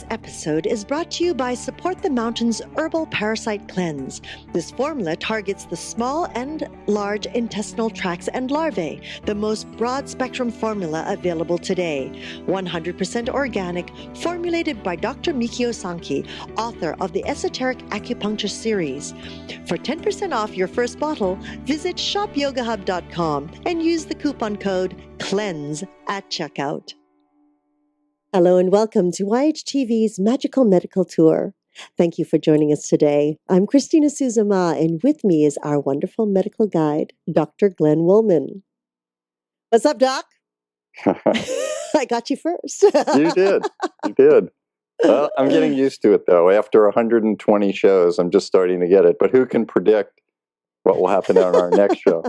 episode is brought to you by Support the Mountains Herbal Parasite Cleanse. This formula targets the small and large intestinal tracts and larvae, the most broad-spectrum formula available today. 100% organic, formulated by Dr. Mikio Sankey, author of the Esoteric Acupuncture series. For 10% off your first bottle, visit shopyogahub.com and use the coupon code CLEANSE at checkout. Hello and welcome to YHTV's Magical Medical Tour. Thank you for joining us today. I'm Christina Suzuma, and with me is our wonderful medical guide, Dr. Glenn Woolman. What's up, Doc? I got you first. You did. You did. Well, I'm getting used to it, though. After 120 shows, I'm just starting to get it. But who can predict what will happen on our next show?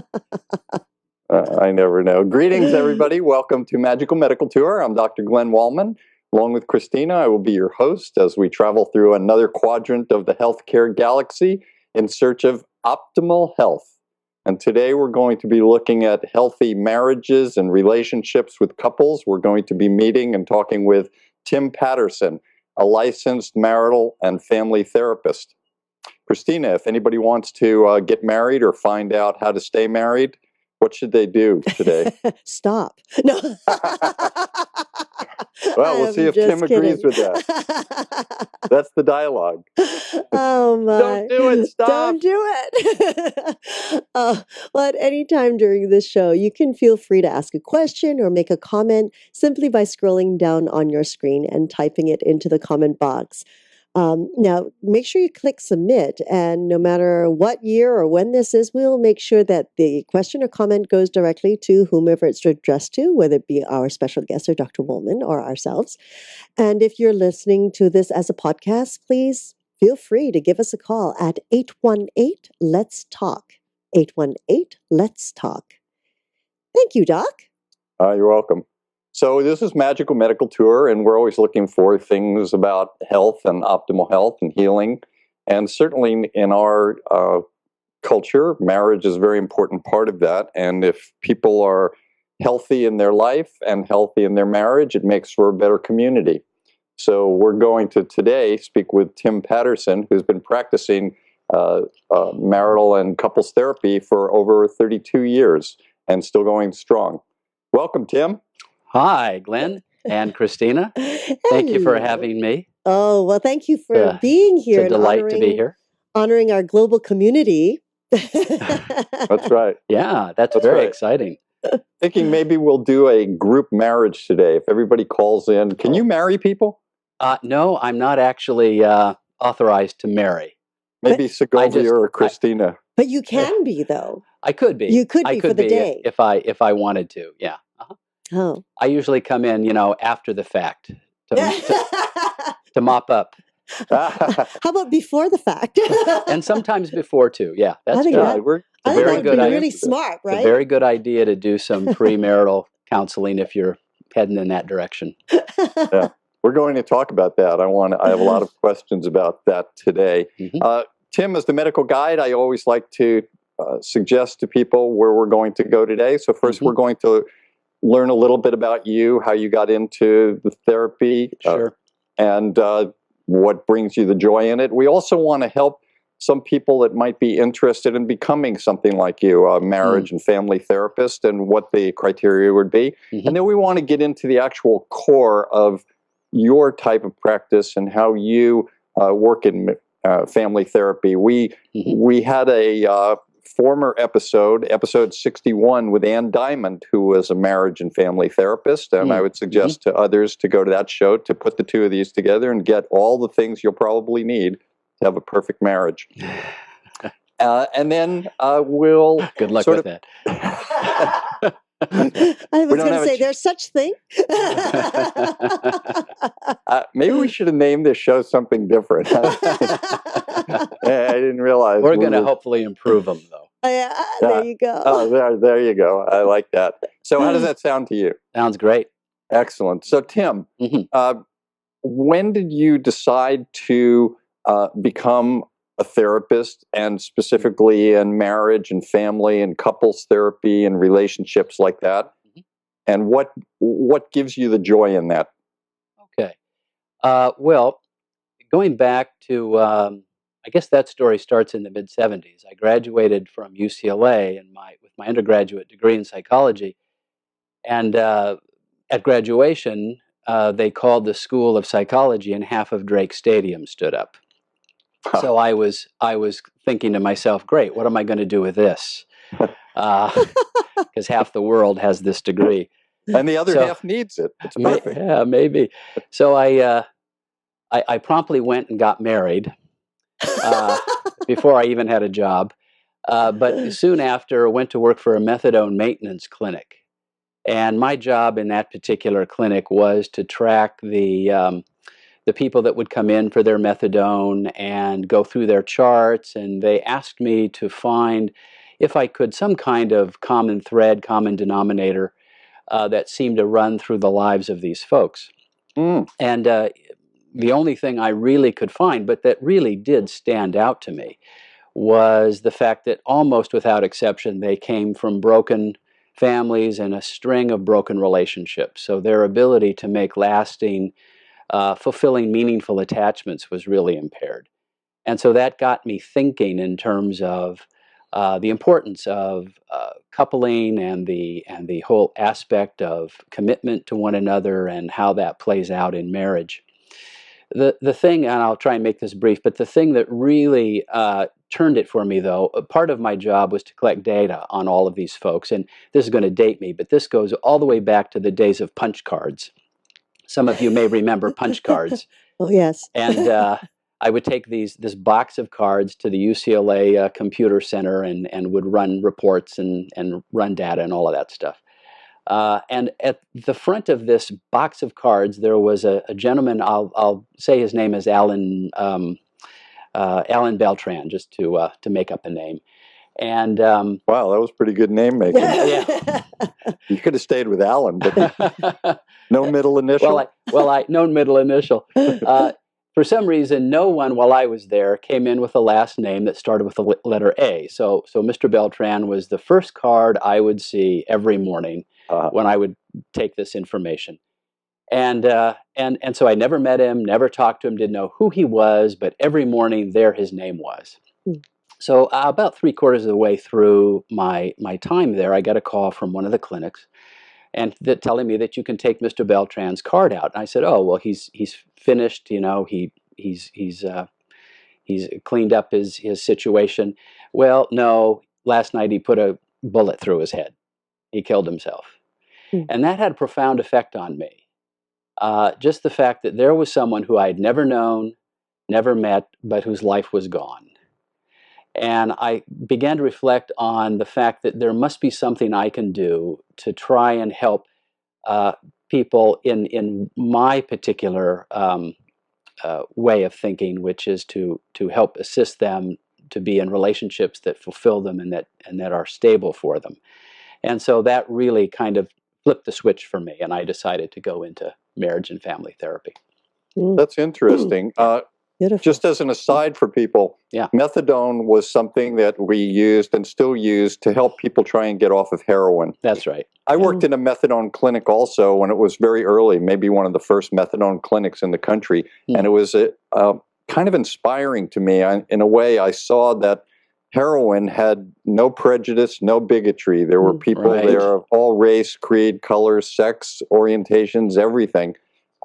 I never know. Greetings, everybody. Welcome to Magical Medical Tour. I'm Dr. Glenn Woolman. Along with Christina, I will be your host as we travel through another quadrant of the healthcare galaxy in search of optimal health. And today we're going to be looking at healthy marriages and relationships with couples. We're going to be meeting and talking with Tim Patterson, a licensed marital and family therapist. Christina, if anybody wants to get married or find out how to stay married, what should they do today? Stop. No. Well, we'll see if Tim agrees with that. That's the dialogue. Oh, my. Don't do it. Stop. Don't do it. Well, at any time during this show, you can feel free to ask a question or make a comment simply by scrolling down on your screen and typing it into the comment box. Now, make sure you click submit, and no matter what year or when this is, we'll make sure that the question or comment goes directly to whomever it's addressed to, whether it be our special guest or Dr. Woolman or ourselves. And if you're listening to this as a podcast, please feel free to give us a call at 818-LETS-TALK. 818-LETS-TALK. Thank you, Doc. You're welcome. So this is Magical Medical Tour, and we're always looking for things about health and optimal health and healing. And certainly in our culture, marriage is a very important part of that. And if people are healthy in their life and healthy in their marriage, it makes for a better community. So we're going to today speak with Tim Patterson, who's been practicing marital and couples therapy for over 32 years and still going strong. Welcome, Tim. Hi, Glenn and Christina. Thank you for having me. Oh, well, thank you for being here. It's a delight to be here. Honoring our global community. That's right. Yeah, that's very exciting. Thinking maybe we'll do a group marriage today. If everybody calls in, can you marry people? No, I'm not actually authorized to marry. Maybe Segovia or Christina. But you can be, though. I could be. You could be for the day. If I wanted to, yeah. Oh. I usually come in, after the fact to mop up. How about before the fact? And sometimes before too. Yeah, that's good. It's a very good idea. Really smart, right? It's a very good idea to do some premarital counseling if you're heading in that direction. Yeah, we're going to talk about that. I have a lot of questions about that today. Mm-hmm. Tim, as the medical guide, I always like to suggest to people where we're going to go today. So first, we're going to learn a little bit about you, how you got into the therapy, and what brings you the joy in it. We also want to help some people that might be interested in becoming something like you, a marriage and family therapist, and what the criteria would be. And then we want to get into the actual core of your type of practice and how you work in family therapy. We had a former episode 61, with Ann Diamond, who was a marriage and family therapist. And I would suggest to others to go to that show to put the two of these together and get all the things you'll probably need to have a perfect marriage. And then we'll... Good luck with that. I was going to say, there's such thing. Maybe we should have named this show something different. I didn't realize. We're going to hopefully improve them, though. There you go. Oh, there you go. I like that. So how does that sound to you? Sounds great. Excellent. So, Tim, when did you decide to become a therapist, and specifically in marriage and family and couples therapy and relationships like that? And what gives you the joy in that? Okay. Well, going back to, I guess that story starts in the mid-'70s. I graduated from UCLA with my undergraduate degree in psychology, and at graduation, they called the School of Psychology, and half of Drake Stadium stood up. So I was thinking to myself, great, what am I going to do with this? Because half the world has this degree, and the other half needs it. It's perfect. Yeah, maybe. So I promptly went and got married before I even had a job. But soon after, went to work for a methadone maintenance clinic. And my job in that particular clinic was to track the people that would come in for their methadone and go through their charts. And they asked me to find, if I could, some kind of common thread, common denominator that seemed to run through the lives of these folks. And the only thing I really could find, but that really did stand out to me, was the fact that almost without exception, they came from broken families and a string of broken relationships. So their ability to make lasting, fulfilling, meaningful attachments was really impaired. And so that got me thinking in terms of the importance of coupling and the whole aspect of commitment to one another and how that plays out in marriage. The thing, and I'll try and make this brief, but the thing that really turned it for me, though, part of my job was to collect data on all of these folks. And this is going to date me, but this goes all the way back to the days of punch cards. Some of you may remember punch cards. Oh, yes. And I would take this box of cards to the UCLA Computer Center and would run reports and run data and all of that stuff. And at the front of this box of cards, there was a gentleman. I'll say his name is Alan Beltran, just to make up a name. And wow, that was pretty good name making. Yeah, you could have stayed with Alan, but no middle initial. No middle initial. For some reason, no one while I was there came in with a last name that started with the letter A. So Mr. Beltran was the first card I would see every morning when I would take this information. And so I never met him, never talked to him, didn't know who he was, but every morning there his name was. So about 3/4 of the way through my time there, I got a call from one of the clinics, and telling me that you can take Mr. Beltran's card out. And I said, oh, well, he's finished, he's cleaned up his situation. Well, no, last night he put a bullet through his head. He killed himself. And that had a profound effect on me. Just the fact that there was someone who I had never known, never met, but whose life was gone. And I began to reflect on the fact that there must be something I can do to try and help people in my particular way of thinking, which is to help assist them to be in relationships that fulfill them and that are stable for them. And so that really kind of flipped the switch for me, and I decided to go into marriage and family therapy. That's interesting. Beautiful. Just as an aside for people, methadone was something that we used and still use to help people try and get off of heroin. That's right. I worked in a methadone clinic also when it was very early, maybe one of the first methadone clinics in the country. And it was kind of inspiring to me. In a way, I saw that heroin had no prejudice, no bigotry. There were people there of all race, creed, color, sex, orientations, everything.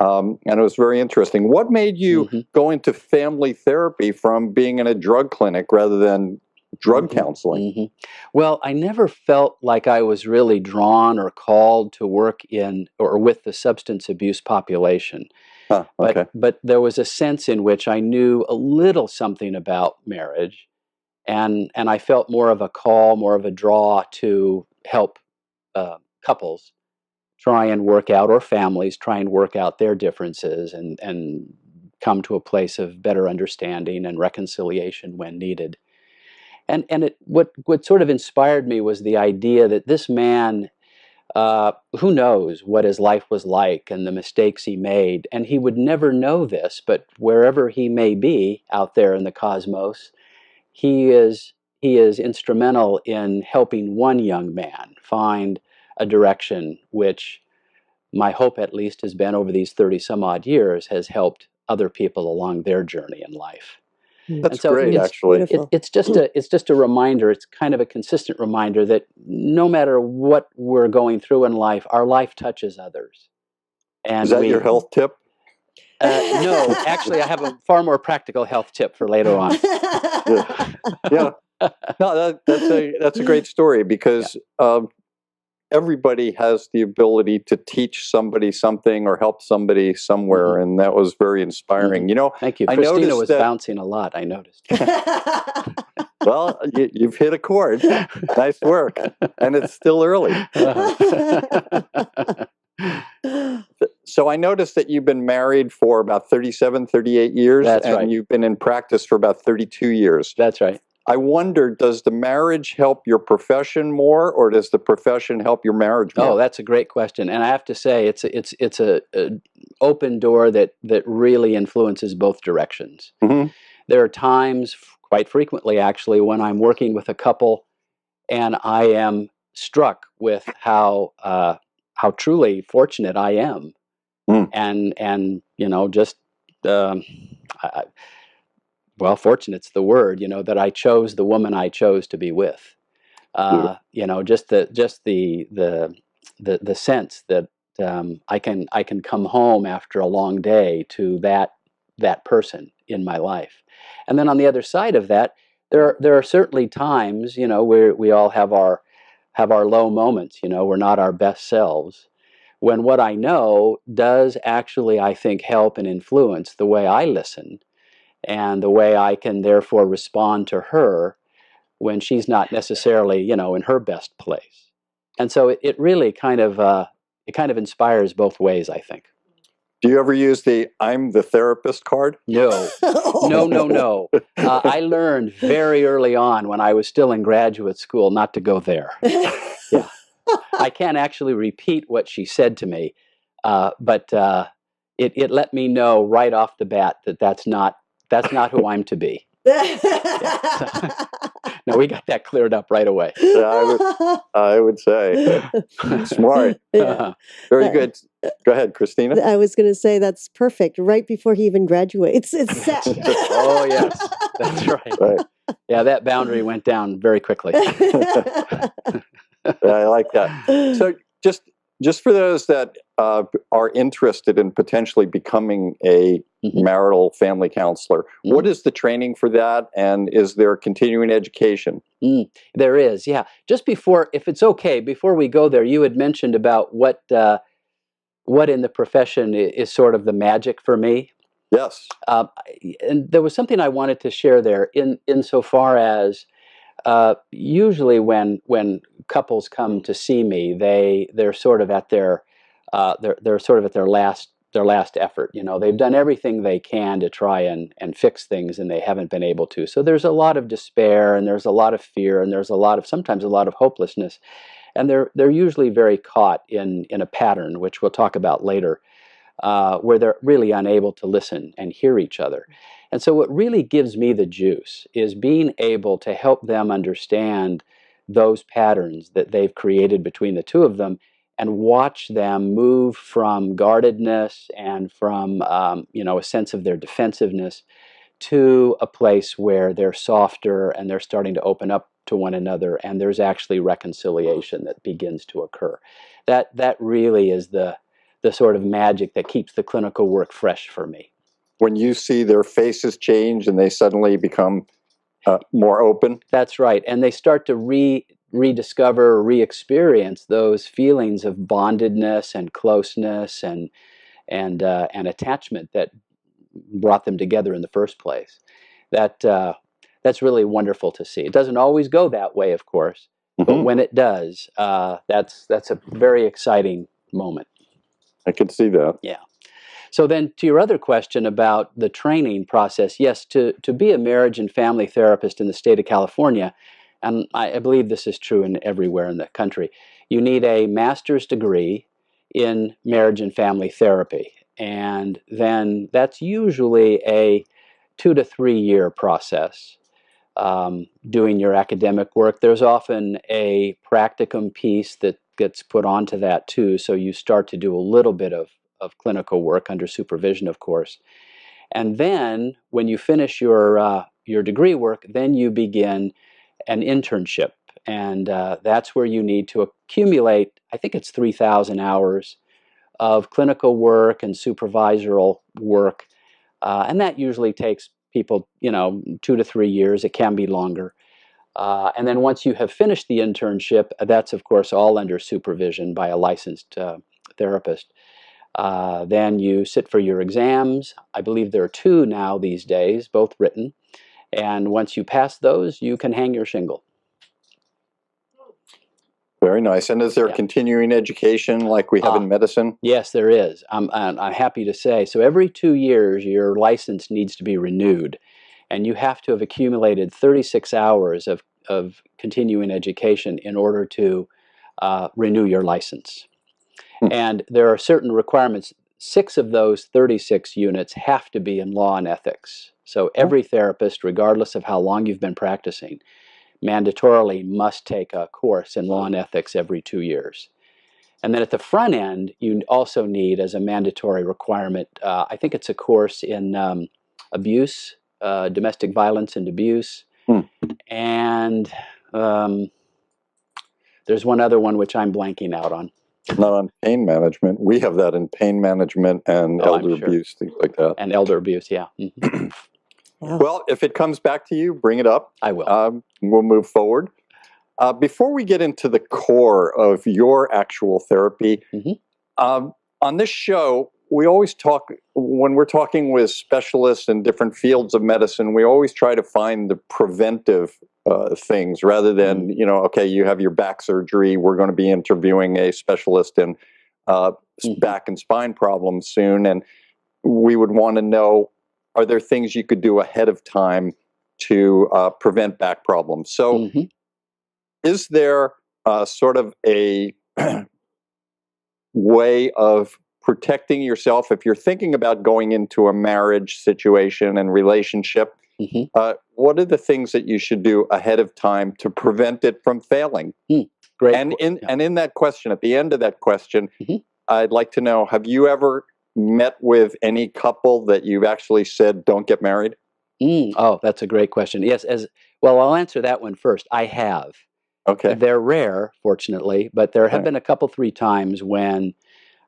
And it was very interesting. What made you go into family therapy from being in a drug clinic rather than drug counseling? Well, I never felt like I was really drawn or called to work in or with the substance abuse population. But there was a sense in which I knew a little something about marriage, and I felt more of a call, more of a draw to help couples try and work out, or families try and work out their differences and come to a place of better understanding and reconciliation when needed. And what sort of inspired me was the idea that this man, who knows what his life was like and the mistakes he made, and he would never know this, but wherever he may be out there in the cosmos, he is instrumental in helping one young man find a direction which my hope at least has been over these 30 some odd years has helped other people along their journey in life. That's great, actually. It's just a reminder. It's kind of a consistent reminder that no matter what we're going through in life, our life touches others. And is that your health tip? No, actually, I have a far more practical health tip for later on. Yeah. No, that's a great story, because everybody has the ability to teach somebody something or help somebody somewhere, and that was very inspiring. You know, thank you. Christina was bouncing a lot, I noticed. Well, you've hit a chord. Nice work. And it's still early. So I noticed that you've been married for about 37, 38 years. That's right. And you've been in practice for about 32 years. That's right. I wonder, does the marriage help your profession more, or does the profession help your marriage more? Oh, that's a great question. And I have to say, it's a open door that really influences both directions. Mm-hmm. There are times, quite frequently actually, when I'm working with a couple and I am struck with how truly fortunate I am. And you know, just well, fortunate's the word, you know, that I chose the woman I chose to be with. You know, just the sense that I can come home after a long day to that person in my life. And then on the other side of that, there are certainly times, you know, where we all have our low moments, you know, we're not our best selves, when what I know does actually, I think, help and influence the way I listen and the way I can therefore respond to her when she's not necessarily, you know, in her best place. And so it really kind of inspires both ways, I think. Do you ever use the "I'm the therapist" card? No. I learned very early on, when I was still in graduate school, not to go there. Yeah, I can't actually repeat what she said to me, but it let me know right off the bat that that's not who I'm to be. Yeah. No, we got that cleared up right away. I would say. Smart. Yeah. Very good. Go ahead, Christina. I was going to say that's perfect. Right before he even graduates, it's set. Oh, yes. That's right. Yeah, that boundary went down very quickly. Yeah, I like that. So just for those that are interested in potentially becoming a marital family counselor, what is the training for that, and is there continuing education? There is, yeah. Just before, if it's okay, before we go there, you had mentioned about what in the profession is sort of the magic for me. Yes. And there was something I wanted to share there insofar as usually when couples come to see me, they're sort of at their last effort. You know, they've done everything they can to try and fix things, and they haven't been able to. So there's a lot of despair, and there's a lot of fear, and there's sometimes a lot of hopelessness, and they're usually very caught in a pattern, which we'll talk about later, where they're really unable to listen and hear each other. And so what really gives me the juice is being able to help them understand those patterns that they've created between the two of them, and watch them move from guardedness and from a sense of their defensiveness to a place where they're softer and they're starting to open up to one another, and there's actually reconciliation that begins to occur. That really is the sort of magic that keeps the clinical work fresh for me. When you see their faces change and they suddenly become more open? That's right. And they start to rediscover, re-experience those feelings of bondedness and closeness and attachment that brought them together in the first place. That's really wonderful to see. It doesn't always go that way, of course, but when it does, that's a very exciting moment. I can see that. Yeah. So then, to your other question about the training process, yes, to be a marriage and family therapist in the state of California, and I believe this is true everywhere in the country, you need a master's degree in marriage and family therapy. And then that's usually a 2 to 3 year process, doing your academic work. There's often a practicum piece that gets put onto that too. So you start to do a little bit of clinical work under supervision, of course. And then when you finish your degree work, then you begin an internship. And that's where you need to accumulate, I think it's 3,000 hours of clinical work and supervisorial work. And that usually takes people, 2 to 3 years. It can be longer. And then once you have finished the internship, that's of course all under supervision by a licensed therapist. Then you sit for your exams. I believe there are 2 now these days, both written. And once you pass those, you can hang your shingle. Very nice. And is there continuing education like we have in medicine? Yes, there is. I'm happy to say. So every 2 years, your license needs to be renewed. And you have to have accumulated 36 hours of continuing education in order to renew your license. And there are certain requirements. 6 of those 36 units have to be in law and ethics. So every therapist, regardless of how long you've been practicing, mandatorily must take a course in law and ethics every 2 years. And then at the front end, you also need, as a mandatory requirement, I think it's a course in abuse, domestic violence and abuse. And there's one other one which I'm blanking out on. Not on pain management. We have that in pain management and elder abuse, things like that. And elder abuse, yeah. Well, if it comes back to you, bring it up. I will. We'll move forward. Before we get into the core of your actual therapy, on this show, we always talk, when we're talking with specialists in different fields of medicine, we always try to find the preventive things rather than, okay, you have your back surgery, we're going to be interviewing a specialist in back and spine problems soon, and we would want to know, are there things you could do ahead of time to prevent back problems? So is there sort of a way of protecting yourself if you're thinking about going into a marriage situation and relationship? What are the things that you should do ahead of time to prevent it from failing? Great. And in that question, at the end of that question, I'd like to know, have you ever met with any couple that you've actually said don't get married? Oh, that's a great question. Yes, well, I'll answer that one first. I have. Okay. They're rare, fortunately, but there have been a couple, 3 times when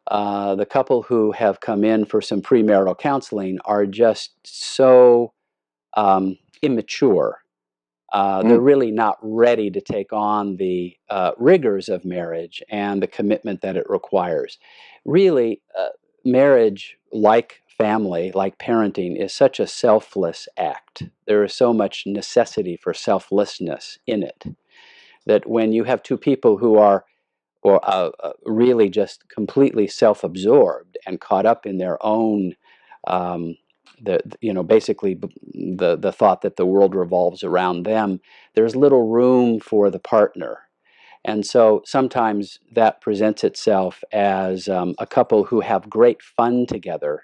the couple who have come in for some premarital counseling are just so immature. They're really not ready to take on the rigors of marriage and the commitment that it requires. Really, marriage, like family, like parenting, is such a selfless act. There is so much necessity for selflessness in it that when you have 2 people who are really just completely self-absorbed and caught up in their own, basically the thought that the world revolves around them, there's little room for the partner. And so sometimes that presents itself as a couple who have great fun together,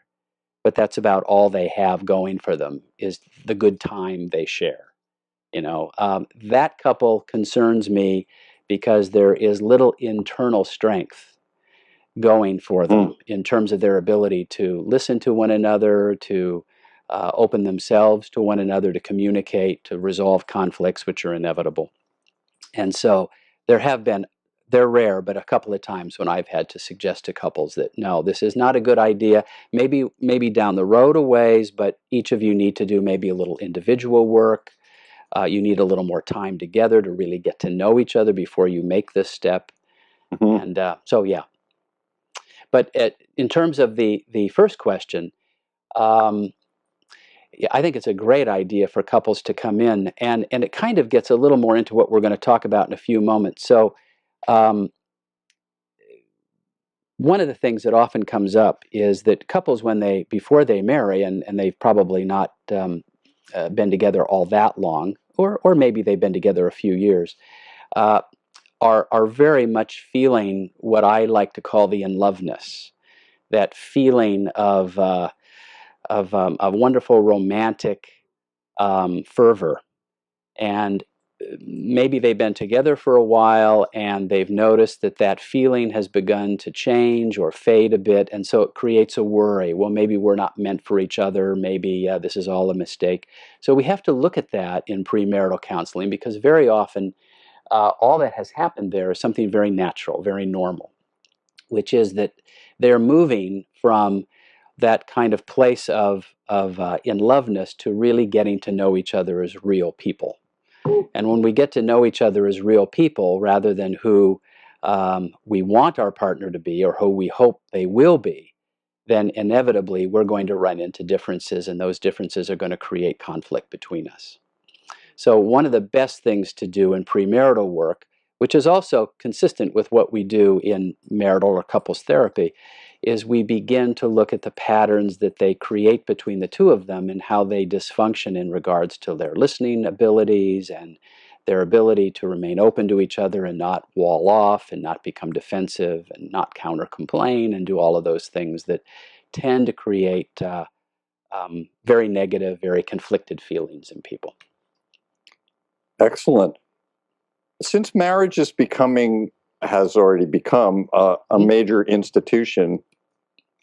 but that's about all they have going for them is the good time they share. That couple concerns me because there is little internal strength going for them in terms of their ability to listen to one another, to open themselves to one another, to communicate, to resolve conflicts, which are inevitable. And so they're rare, but a couple of times when I've had to suggest to couples that, no, this is not a good idea, maybe down the road a ways, but each of you need to do maybe a little individual work. You need a little more time together to really get to know each other before you make this step. And so, yeah. But in terms of the first question, I think it's a great idea for couples to come in, and it kind of gets a little more into what we're going to talk about in a few moments. So one of the things that often comes up is that couples, before they marry, and they've probably not been together all that long, or maybe they've been together a few years, are very much feeling what I like to call the in-loveness, that feeling of wonderful romantic fervor. And maybe they've been together for a while and they've noticed that that feeling has begun to change or fade a bit, and so it creates a worry. Well, maybe we're not meant for each other. Maybe this is all a mistake. So we have to look at that in premarital counseling, because very often all that has happened there is something very natural, very normal, which is that they're moving from that kind of place of in loveness to really getting to know each other as real people. And when we get to know each other as real people, rather than who we want our partner to be or who we hope they will be, then inevitably we're going to run into differences, and those differences are going to create conflict between us. So one of the best things to do in premarital work, which is also consistent with what we do in marital or couples therapy, is we begin to look at the patterns that they create between the two of them and how they dysfunction in regards to their listening abilities and their ability to remain open to each other and not wall off and not become defensive and not counter-complain and do all of those things that tend to create very negative, very conflicted feelings in people. Excellent. Since marriage has already become a major institution,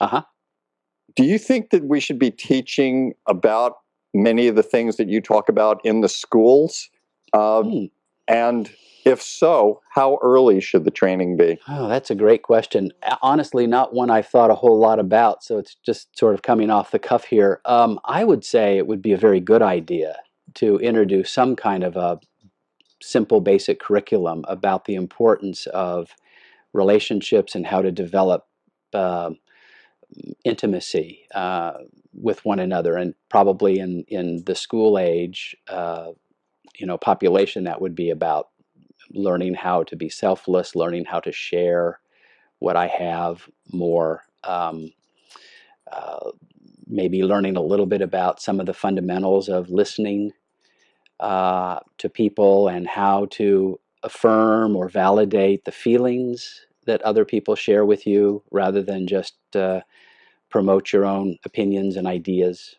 do you think that we should be teaching about many of the things that you talk about in the schools? And if so, how early should the training be? Oh, that's a great question. Honestly, not one I've thought a whole lot about, so it's just sort of coming off the cuff here. I would say it would be a very good idea to introduce some kind of a simple, basic curriculum about the importance of relationships and how to develop intimacy with one another, and probably in the school age population, that would be about learning how to be selfless, learning how to share what I have more, maybe learning a little bit about some of the fundamentals of listening to people and how to affirm or validate the feelings that other people share with you, rather than just promote your own opinions and ideas.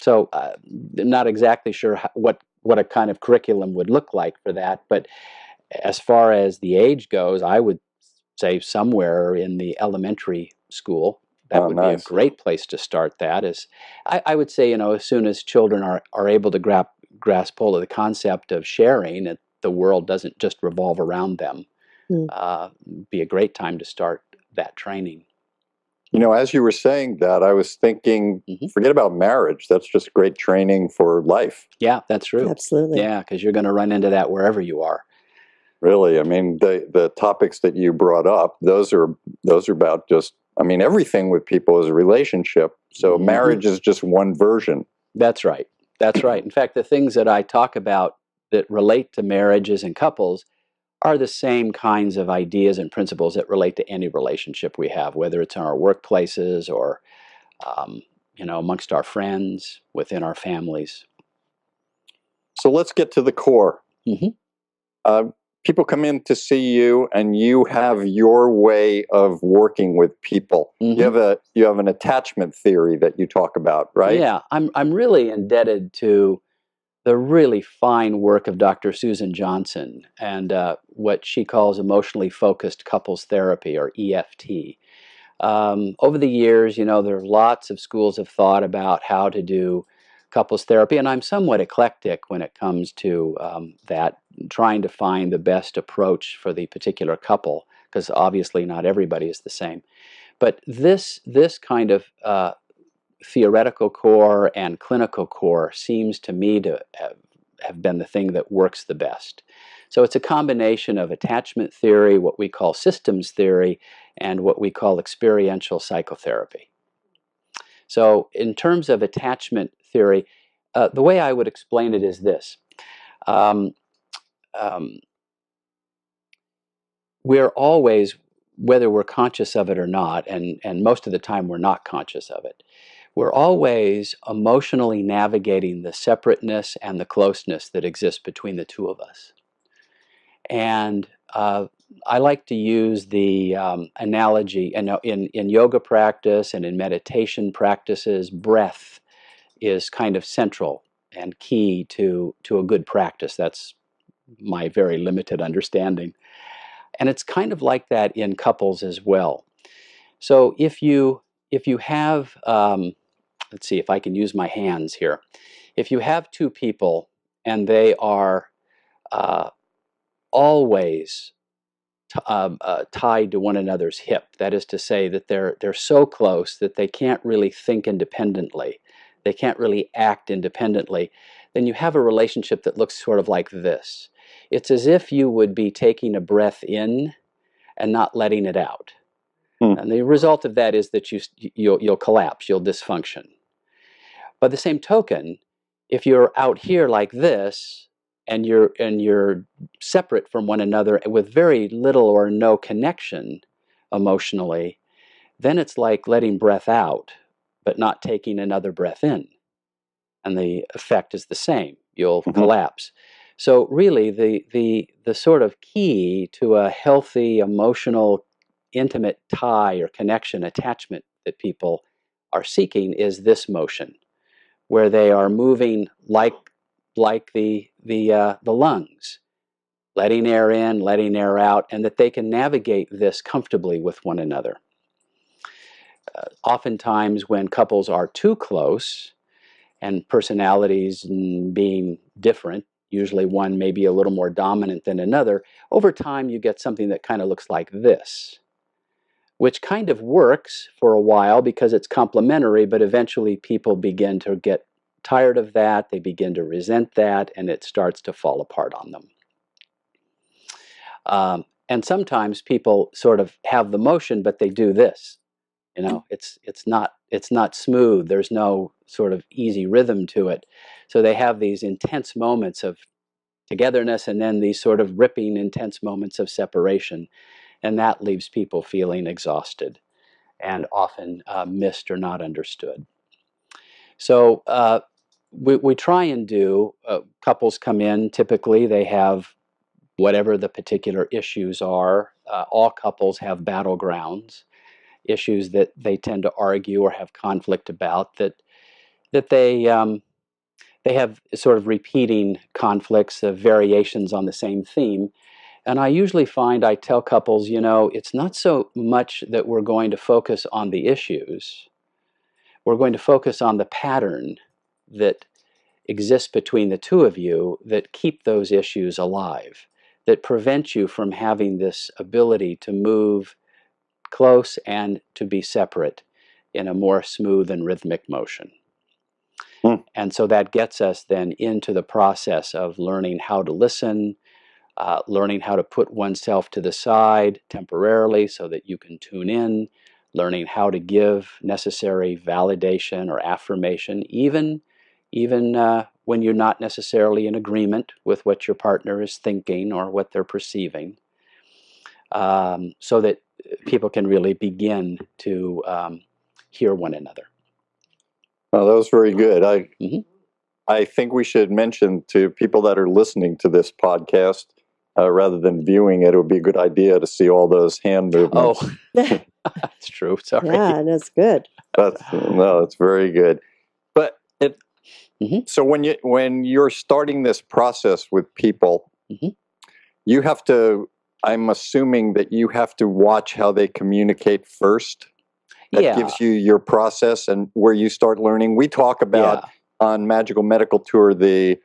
So I'm not exactly sure what a kind of curriculum would look like for that, but as far as the age goes, I would say somewhere in the elementary school. That would be a great place to start that. I would say, as soon as children are able to grasp hold of the concept of sharing, the world doesn't just revolve around them. Be a great time to start that training. As you were saying that, I was thinking, forget about marriage. That's just great training for life. Yeah, that's true. Absolutely. Yeah, because you're going to run into that wherever you are. Really, I mean, the topics that you brought up, those are about just, everything with people is a relationship. So marriage is just one version. That's right. That's right. In fact, the things that I talk about that relate to marriages and couples are the same kinds of ideas and principles that relate to any relationship we have, whether it's in our workplaces or, amongst our friends, within our families. So let's get to the core. People come in to see you, and you have your way of working with people. You have an attachment theory that you talk about, right? Yeah, I'm really indebted to the really fine work of Dr. Susan Johnson and what she calls emotionally focused couples therapy, or EFT. Over the years, there are lots of schools of thought about how to do couples therapy, and I'm somewhat eclectic when it comes to that, trying to find the best approach for the particular couple, because obviously not everybody is the same. But this kind of theoretical core and clinical core seems to me to have been the thing that works the best. So it's a combination of attachment theory, what we call systems theory, and what we call experiential psychotherapy. So in terms of attachment theory, the way I would explain it is this. We're always, whether we're conscious of it or not, and most of the time we're not conscious of it, we're always emotionally navigating the separateness and the closeness that exists between the two of us. And I like to use the analogy, in yoga practice and in meditation practices, breath is kind of central and key to a good practice. That's my very limited understanding. And it's kind of like that in couples as well. So if you have, let's see if I can use my hands here. If you have two people and they are always tied to one another's hip, that is to say that they're so close that they can't really think independently, they can't really act independently, then you have a relationship that looks sort of like this. It's as if you would be taking a breath in and not letting it out. And the result of that is that you'll collapse, you'll dysfunction. By the same token, if you're out here like this and you're separate from one another with very little or no connection emotionally, then it's like letting breath out but not taking another breath in. And the effect is the same. You'll collapse. So really the sort of key to a healthy, emotional, intimate tie or connection, attachment that people are seeking is this motion, where they are moving like the lungs, letting air in, letting air out, and that they can navigate this comfortably with one another. Oftentimes when couples are too close and personalities being different, usually one may be a little more dominant than another, over time you get something that kind of looks like this, which kind of works for a while because it's complementary, but eventually people begin to get tired of that, they begin to resent that, and it starts to fall apart on them. And sometimes people sort of have the motion, but they do this. You know, it's not smooth. There's no sort of easy rhythm to it. So they have these intense moments of togetherness and then these sort of ripping, intense moments of separation. And that leaves people feeling exhausted and often missed or not understood. So we try and do, couples come in, typically they have whatever the particular issues are. All couples have battlegrounds, issues that they tend to argue or have conflict about, that they have sort of repeating conflicts, variations on the same theme. And I usually find I tell couples, you know, it's not so much that we're going to focus on the issues. We're going to focus on the pattern that exists between the two of you that keep those issues alive, that prevent you from having this ability to move close and to be separate in a more smooth and rhythmic motion. And so that gets us then into the process of learning how to listen, learning how to put oneself to the side temporarily so that you can tune in, learning how to give necessary validation or affirmation, even when you're not necessarily in agreement with what your partner is thinking or what they're perceiving, so that people can really begin to hear one another. Oh, that was very good. I think we should mention to people that are listening to this podcast, rather than viewing it, it would be a good idea to see all those hand movements. Oh, that's true. Sorry. Yeah, that's good. No, it's very good. But so when you're starting this process with people, you have to, I'm assuming that you have to watch how they communicate first. That gives you your process and where you start learning. We talk about on Magical Medical Tour the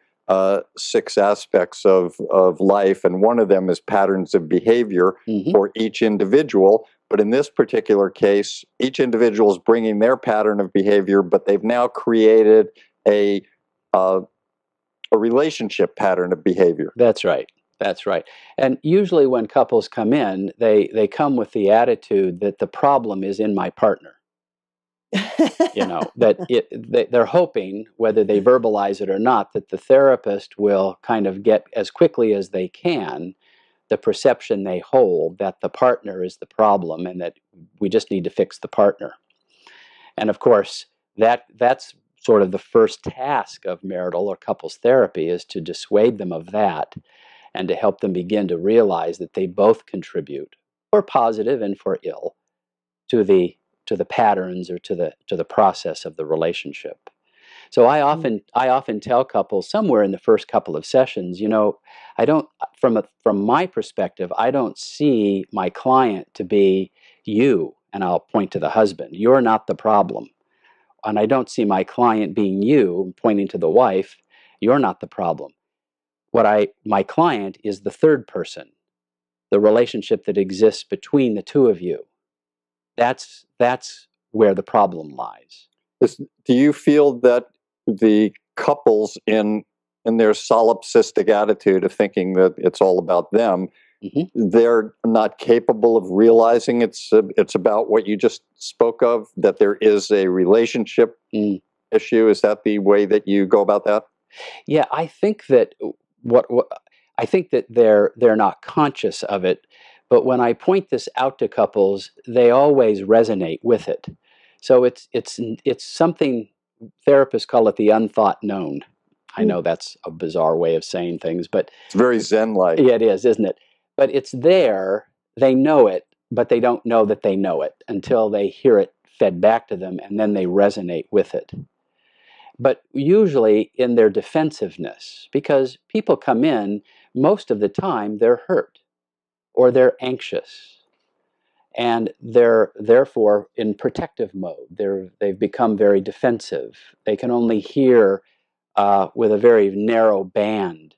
6 aspects of life, and one of them is patterns of behavior for each individual. But in this particular case, each individual is bringing their pattern of behavior, but they've now created a relationship pattern of behavior. That's right. That's right. And usually when couples come in, they come with the attitude that the problem is in my partner. You know, that they're hoping, whether they verbalize it or not, that the therapist will kind of get as quickly as they can the perception they hold that the partner is the problem and that we just need to fix the partner. And of course, that's sort of the first task of marital or couples therapy, is to dissuade them of that and to help them begin to realize that they both contribute, for positive and for ill, to the patterns or to the process of the relationship. So I often tell couples somewhere in the first couple of sessions, I don't, from my perspective, I don't see my client to be you, and I'll point to the husband. You're not the problem. And I don't see my client being you, pointing to the wife. You're not the problem. My client is the third person, the relationship that exists between the two of you. That's where the problem lies. Do you feel that the couples in their solipsistic attitude of thinking that it's all about them, they're not capable of realizing it's about what you just spoke of, that there is a relationship issue? Is that the way that you go about that? Yeah, I think that I think that they're not conscious of it, but when I point this out to couples, they always resonate with it. So it's something therapists call it the unthought known. I know that's a bizarre way of saying things, but it's very Zen-like. Yeah, it is, isn't it? But it's there. They know it, but they don't know that they know it until they hear it fed back to them, and then they resonate with it. But usually in their defensiveness, because people come in, most of the time they're hurt or they're anxious. And they're therefore in protective mode. They've become very defensive. They can only hear with a very narrow band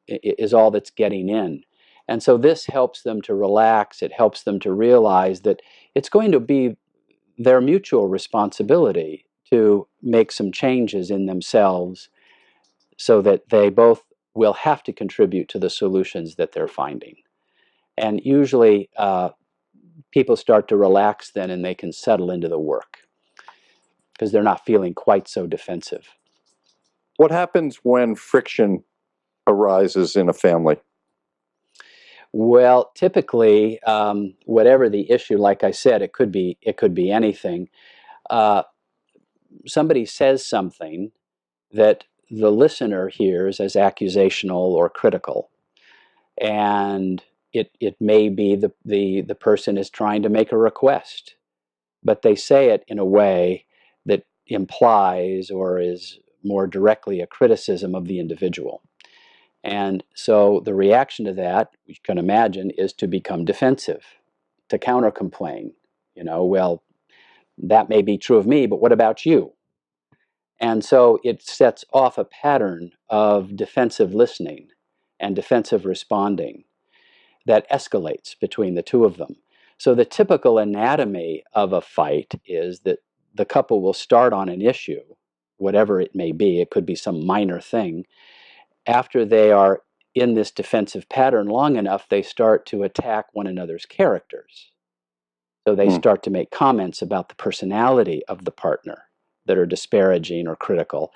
is all that's getting in. And so this helps them to relax. It helps them to realize that it's going to be their mutual responsibility to make some changes in themselves so that they both will have to contribute to the solutions that they're finding. And usually people start to relax then, and they can settle into the work because they're not feeling quite so defensive. What happens when friction arises in a family? Well, typically, whatever the issue, like I said, it could be anything. Somebody says something that the listener hears as accusational or critical, and it may be the person is trying to make a request, but they say it in a way that implies or is more directly a criticism of the individual. And so the reaction to that, you can imagine, is to become defensive, to counter-complain. Well, that may be true of me, but what about you? And so it sets off a pattern of defensive listening and defensive responding that escalates between the two of them. So the typical anatomy of a fight is that the couple will start on an issue, whatever it may be. It could be some minor thing. After they are in this defensive pattern long enough, they start to attack one another's characters. So they start to make comments about the personality of the partner that are disparaging or critical.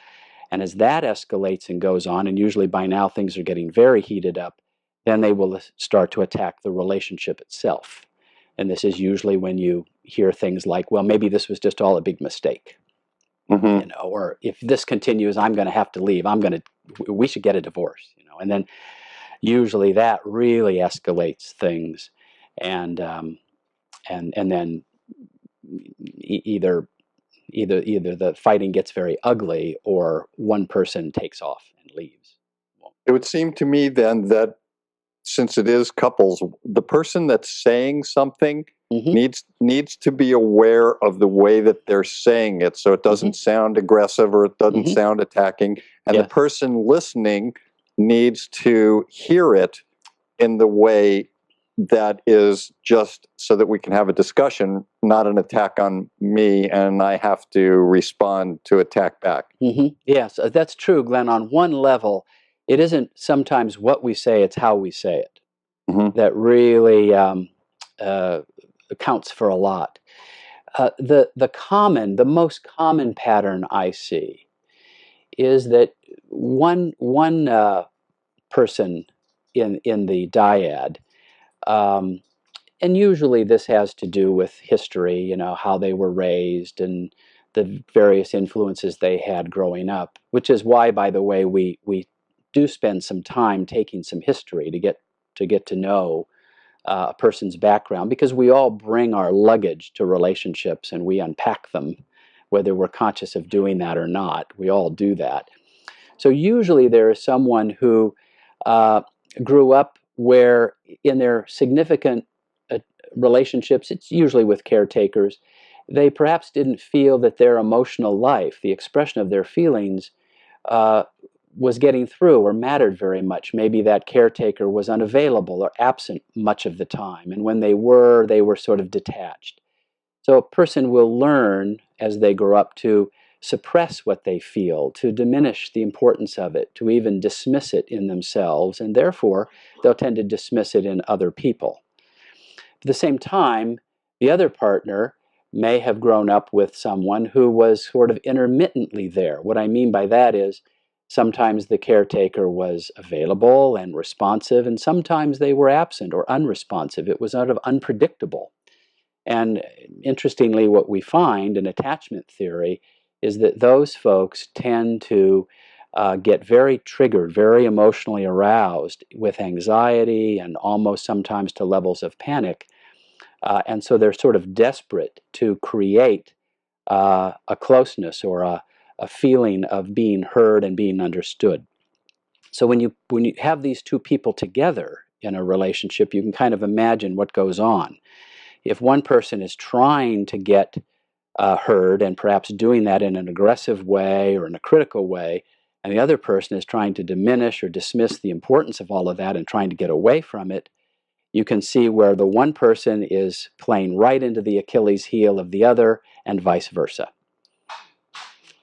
And as that escalates and goes on, and usually by now things are getting very heated up, then they will start to attack the relationship itself. And this is usually when you hear things like, well, maybe this was just all a big mistake. Or if this continues, I'm going to have to leave. We should get a divorce. And then usually that really escalates things, and then either the fighting gets very ugly, or one person takes off and leaves. It would seem to me then that since it is couples, the person that's saying something needs to be aware of the way that they're saying it, so it doesn't sound aggressive or it doesn't sound attacking. And the person listening needs to hear it in the way that is just so that we can have a discussion, not an attack on me, and I have to respond to attack back. Yes, that's true, Glenn. On one level, it isn't sometimes what we say, it's how we say it that really accounts for a lot. The most common pattern I see is that one person in the dyad, and usually this has to do with history, how they were raised and the various influences they had growing up, which is why, by the way, we do spend some time taking some history to get to know a person's background, because we all bring our luggage to relationships and we unpack them whether we're conscious of doing that or not. We all do that. So usually there is someone who grew up where in their significant relationships, it's usually with caretakers, they perhaps didn't feel that their emotional life, the expression of their feelings, was getting through or mattered very much. Maybe that caretaker was unavailable or absent much of the time, and when they were sort of detached. So a person will learn as they grow up to suppress what they feel, to diminish the importance of it, to even dismiss it in themselves, and therefore they'll tend to dismiss it in other people. At the same time, the other partner may have grown up with someone who was sort of intermittently there. What I mean by that is sometimes the caretaker was available and responsive, and sometimes they were absent or unresponsive. It was sort of unpredictable. And interestingly, what we find in attachment theory is that those folks tend to get very triggered, very emotionally aroused with anxiety and almost sometimes to levels of panic. And so they're sort of desperate to create a closeness or a feeling of being heard and being understood. So when you have these two people together in a relationship, you can kind of imagine what goes on. If one person is trying to get heard and perhaps doing that in an aggressive way or in a critical way, and the other person is trying to diminish or dismiss the importance of all of that and trying to get away from it, you can see where the one person is playing right into the Achilles heel of the other and vice versa.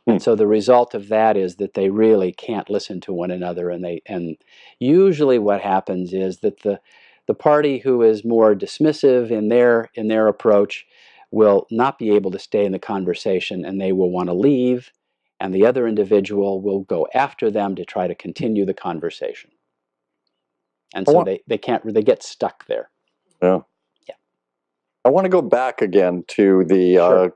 And so the result of that is that they really can't listen to one another, and usually what happens is that the party who is more dismissive in their approach will not be able to stay in the conversation, and they will want to leave, and the other individual will go after them to try to continue the conversation. And so they get stuck there. Yeah. Yeah. I want to go back again to the Sure.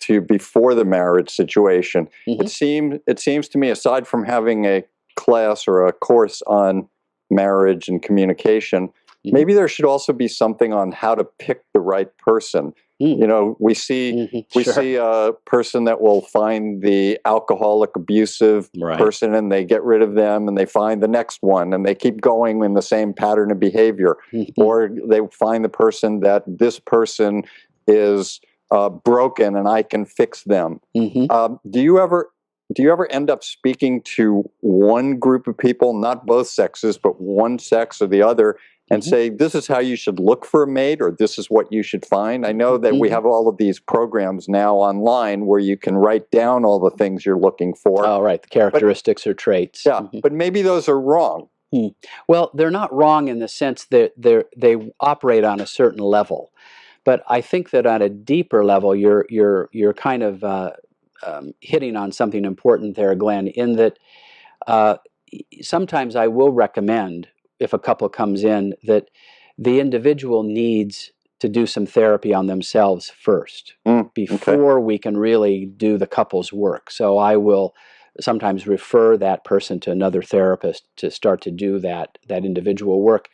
to before the marriage situation. Mm-hmm. It seems to me, aside from having a class or a course on marriage and communication, maybe there should also be something on how to pick the right person. You know, we see a person that will find the alcoholic, abusive person, and they get rid of them, and they find the next one, and they keep going in the same pattern of behavior. Or they find the person that this person is broken, and I can fix them. Do you ever end up speaking to one group of people, not both sexes, but one sex or the other, and say, this is how you should look for a mate, or this is what you should find? I know that we have all of these programs now online where you can write down all the things you're looking for. Oh, right, the characteristics or traits. Yeah, but maybe those are wrong. Well, they're not wrong in the sense that they operate on a certain level. But I think that on a deeper level, you're kind of hitting on something important there, Glenn, in that sometimes I will recommend, if a couple comes in, that the individual needs to do some therapy on themselves first before we can really do the couple's work. So I will sometimes refer that person to another therapist to start to do that individual work,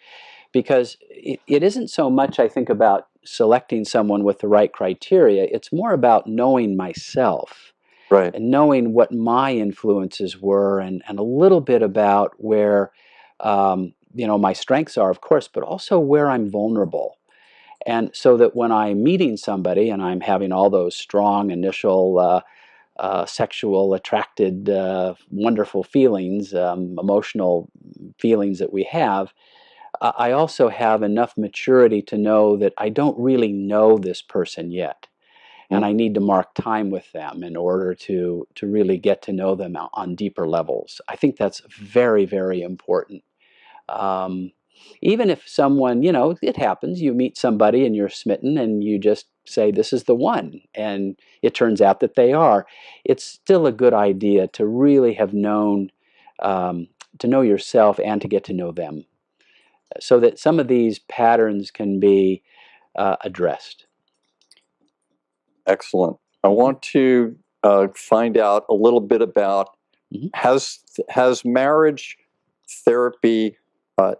because it isn't so much, I think, about selecting someone with the right criteria. It's more about knowing myself. Right. And knowing what my influences were, and a little bit about where my strengths are, of course, but also where I'm vulnerable. And so that when I'm meeting somebody and I'm having all those strong initial sexual attracted wonderful feelings, emotional feelings that we have, I also have enough maturity to know that I don't really know this person yet. And I need to mark time with them in order to really get to know them on deeper levels. I think that's very, very important. Even if someone, it happens, you meet somebody and you're smitten and you just say, this is the one, and it turns out that they are, it's still a good idea to really have known, to know yourself and to get to know them, so that some of these patterns can be addressed. Excellent. I want to find out a little bit about has marriage therapy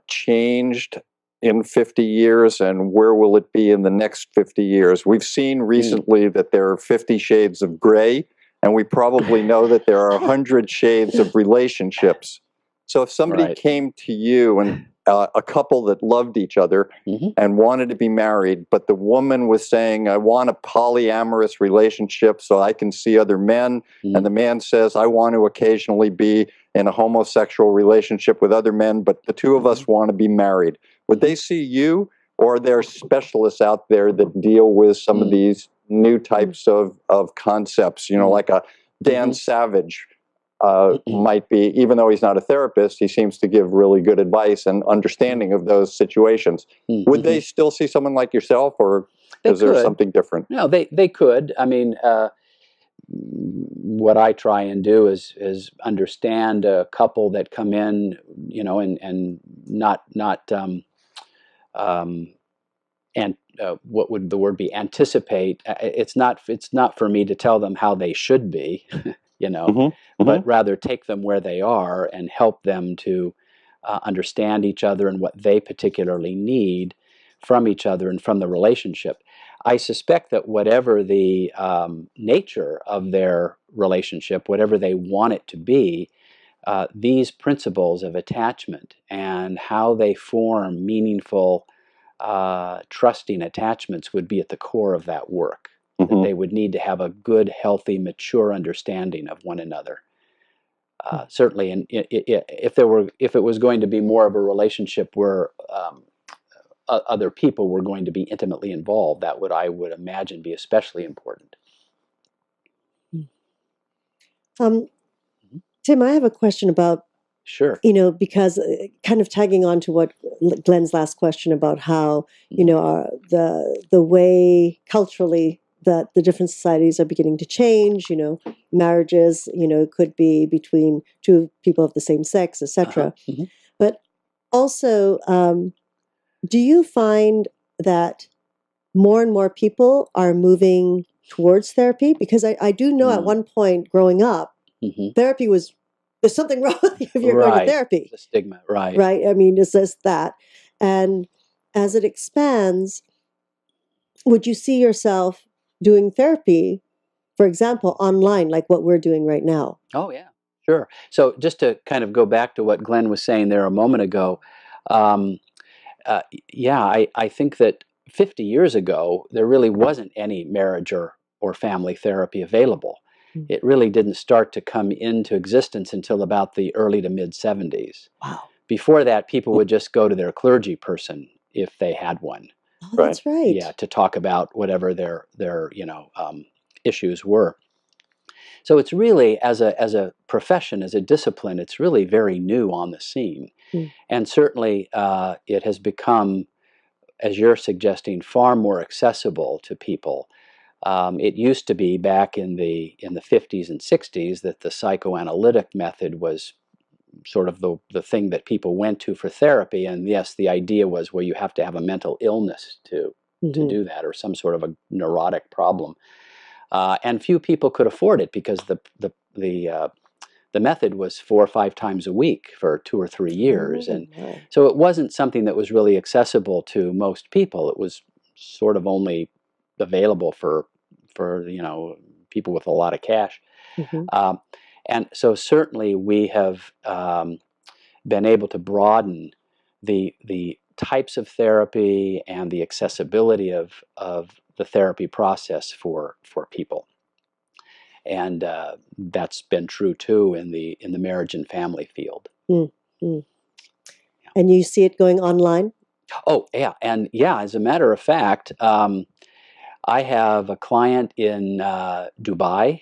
changed in 50 years, and where will it be in the next 50 years? We've seen recently that there are 50 shades of gray, and we probably know that there are 100 shades of relationships. So if somebody Right. came to you and a couple that loved each other and wanted to be married, but the woman was saying, I want a polyamorous relationship so I can see other men, and the man says, I want to occasionally be in a homosexual relationship with other men, but the two of us want to be married. Would they see you, or are there specialists out there that deal with some of these new types of concepts, you know, like a Dan Savage might be, even though he's not a therapist, he seems to give really good advice and understanding of those situations. Would they still see someone like yourself, or is there something different? No, they could. I mean, what I try and do is understand a couple that come in, you know, and not and what would the word be? Anticipate. It's not for me to tell them how they should be, you know, but rather take them where they are and help them to understand each other and what they particularly need from each other and from the relationship. I suspect that whatever the nature of their relationship, whatever they want it to be, these principles of attachment and how they form meaningful, trusting attachments would be at the core of that work. That they would need to have a good, healthy, mature understanding of one another. Certainly, and if it was going to be more of a relationship where other people were going to be intimately involved, that would, I would imagine, be especially important. Tim, I have a question about, Sure. you know, because kind of tagging on to what Glenn's last question about how, you know, the way culturally that the different societies are beginning to change, you know, marriages, you know, could be between two people of the same sex, etc. But also, do you find that more and more people are moving towards therapy? Because I do know at one point growing up, therapy was, there's something wrong with you if you're going to therapy. The stigma, right. Right? I mean, it's just that. And as it expands, would you see yourself doing therapy, for example, online, like what we're doing right now? Oh, yeah, sure. So just to kind of go back to what Glenn was saying there a moment ago, yeah, I think that 50 years ago, there really wasn't any marriage or family therapy available. It really didn't start to come into existence until about the early to mid 70s. Wow. Before that, people would just go to their clergy person if they had one. Oh, that's right. Yeah, to talk about whatever their you know, issues were. So it's really, as a profession, as a discipline, it's really very new on the scene. And certainly it has become, as you're suggesting, far more accessible to people. It used to be back in the 50s and 60s that the psychoanalytic method was sort of the thing that people went to for therapy. And yes, the idea was, well, you have to have a mental illness to do that, or some sort of a neurotic problem. And few people could afford it because the method was 4 or 5 times a week for 2 or 3 years. And so it wasn't something that was really accessible to most people. It was sort of only available for you know, people with a lot of cash. And so certainly we have been able to broaden the types of therapy and the accessibility of the therapy process for people. And that's been true too in the marriage and family field. And you see it going online? Oh, yeah. And yeah, as a matter of fact, I have a client in Dubai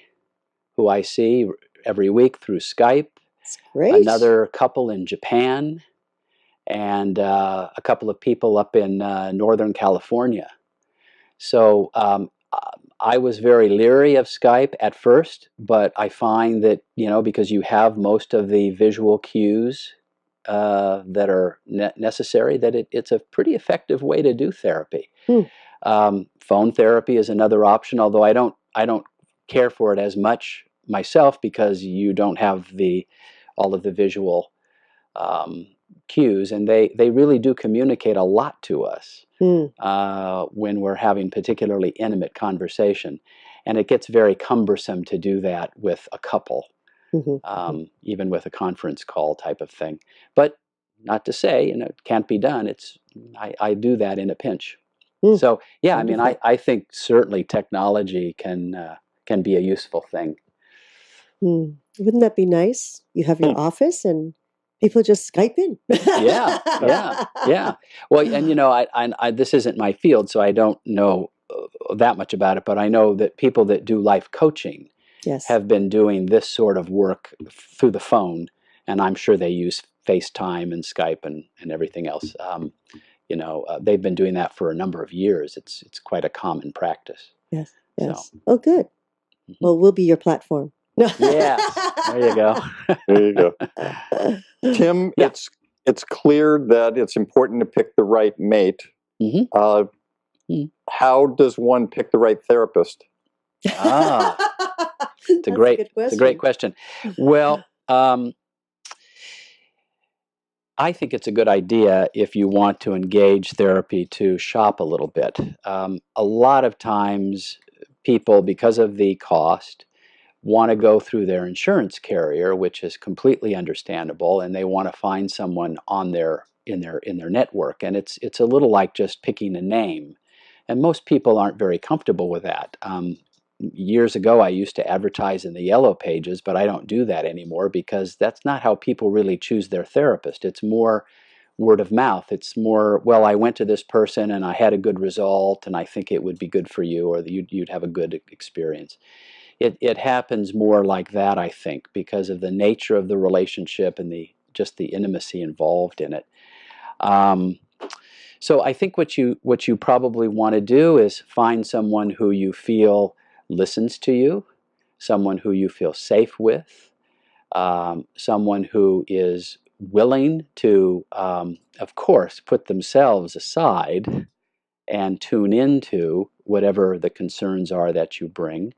who I see every week through Skype. That's great. Another couple in Japan, and a couple of people up in Northern California. So I was very leery of Skype at first, but I find that, you know, because you have most of the visual cues that are necessary, that it's a pretty effective way to do therapy. Phone therapy is another option, although I don't care for it as much myself, because you don't have all of the visual cues, and they really do communicate a lot to us Mm. when we're having particularly intimate conversation. And it gets very cumbersome to do that with a couple, even with a conference call type of thing. But not to say, it can't be done. I do that in a pinch. Mm. So yeah, I mean, Wonderful. I think certainly technology can be a useful thing. Wouldn't that be nice? You have your office and people just Skype in. Yeah. Well, and I this isn't my field, so I don't know that much about it, but I know that people that do life coaching Yes. have been doing this sort of work through the phone, and I'm sure they use FaceTime and Skype and everything else. They've been doing that for a number of years. It's quite a common practice. Yes. So. Oh, good. Well, we'll be your platform. Yes. There you go. There you go. Tim, Yeah. it's clear that it's important to pick the right mate. How does one pick the right therapist? It's a great question. Well, I think it's a good idea if you want to engage therapy to shop a little bit. A lot of times people, because of the cost, want to go through their insurance carrier, which is completely understandable, and they want to find someone in their network. And it's a little like just picking a name. And most people aren't very comfortable with that. Years ago, I used to advertise in the Yellow Pages, but I don't do that anymore because that's not how people really choose their therapist. It's more word of mouth. It's more, well, I went to this person and I had a good result, and I think it would be good for you, or you'd have a good experience. It happens more like that, I think, because of the nature of the relationship and just the intimacy involved in it. So I think what you probably want to do is find someone who you feel listens to you, someone who you feel safe with, someone who is willing to, of course, put themselves aside and tune into whatever the concerns are that you bring,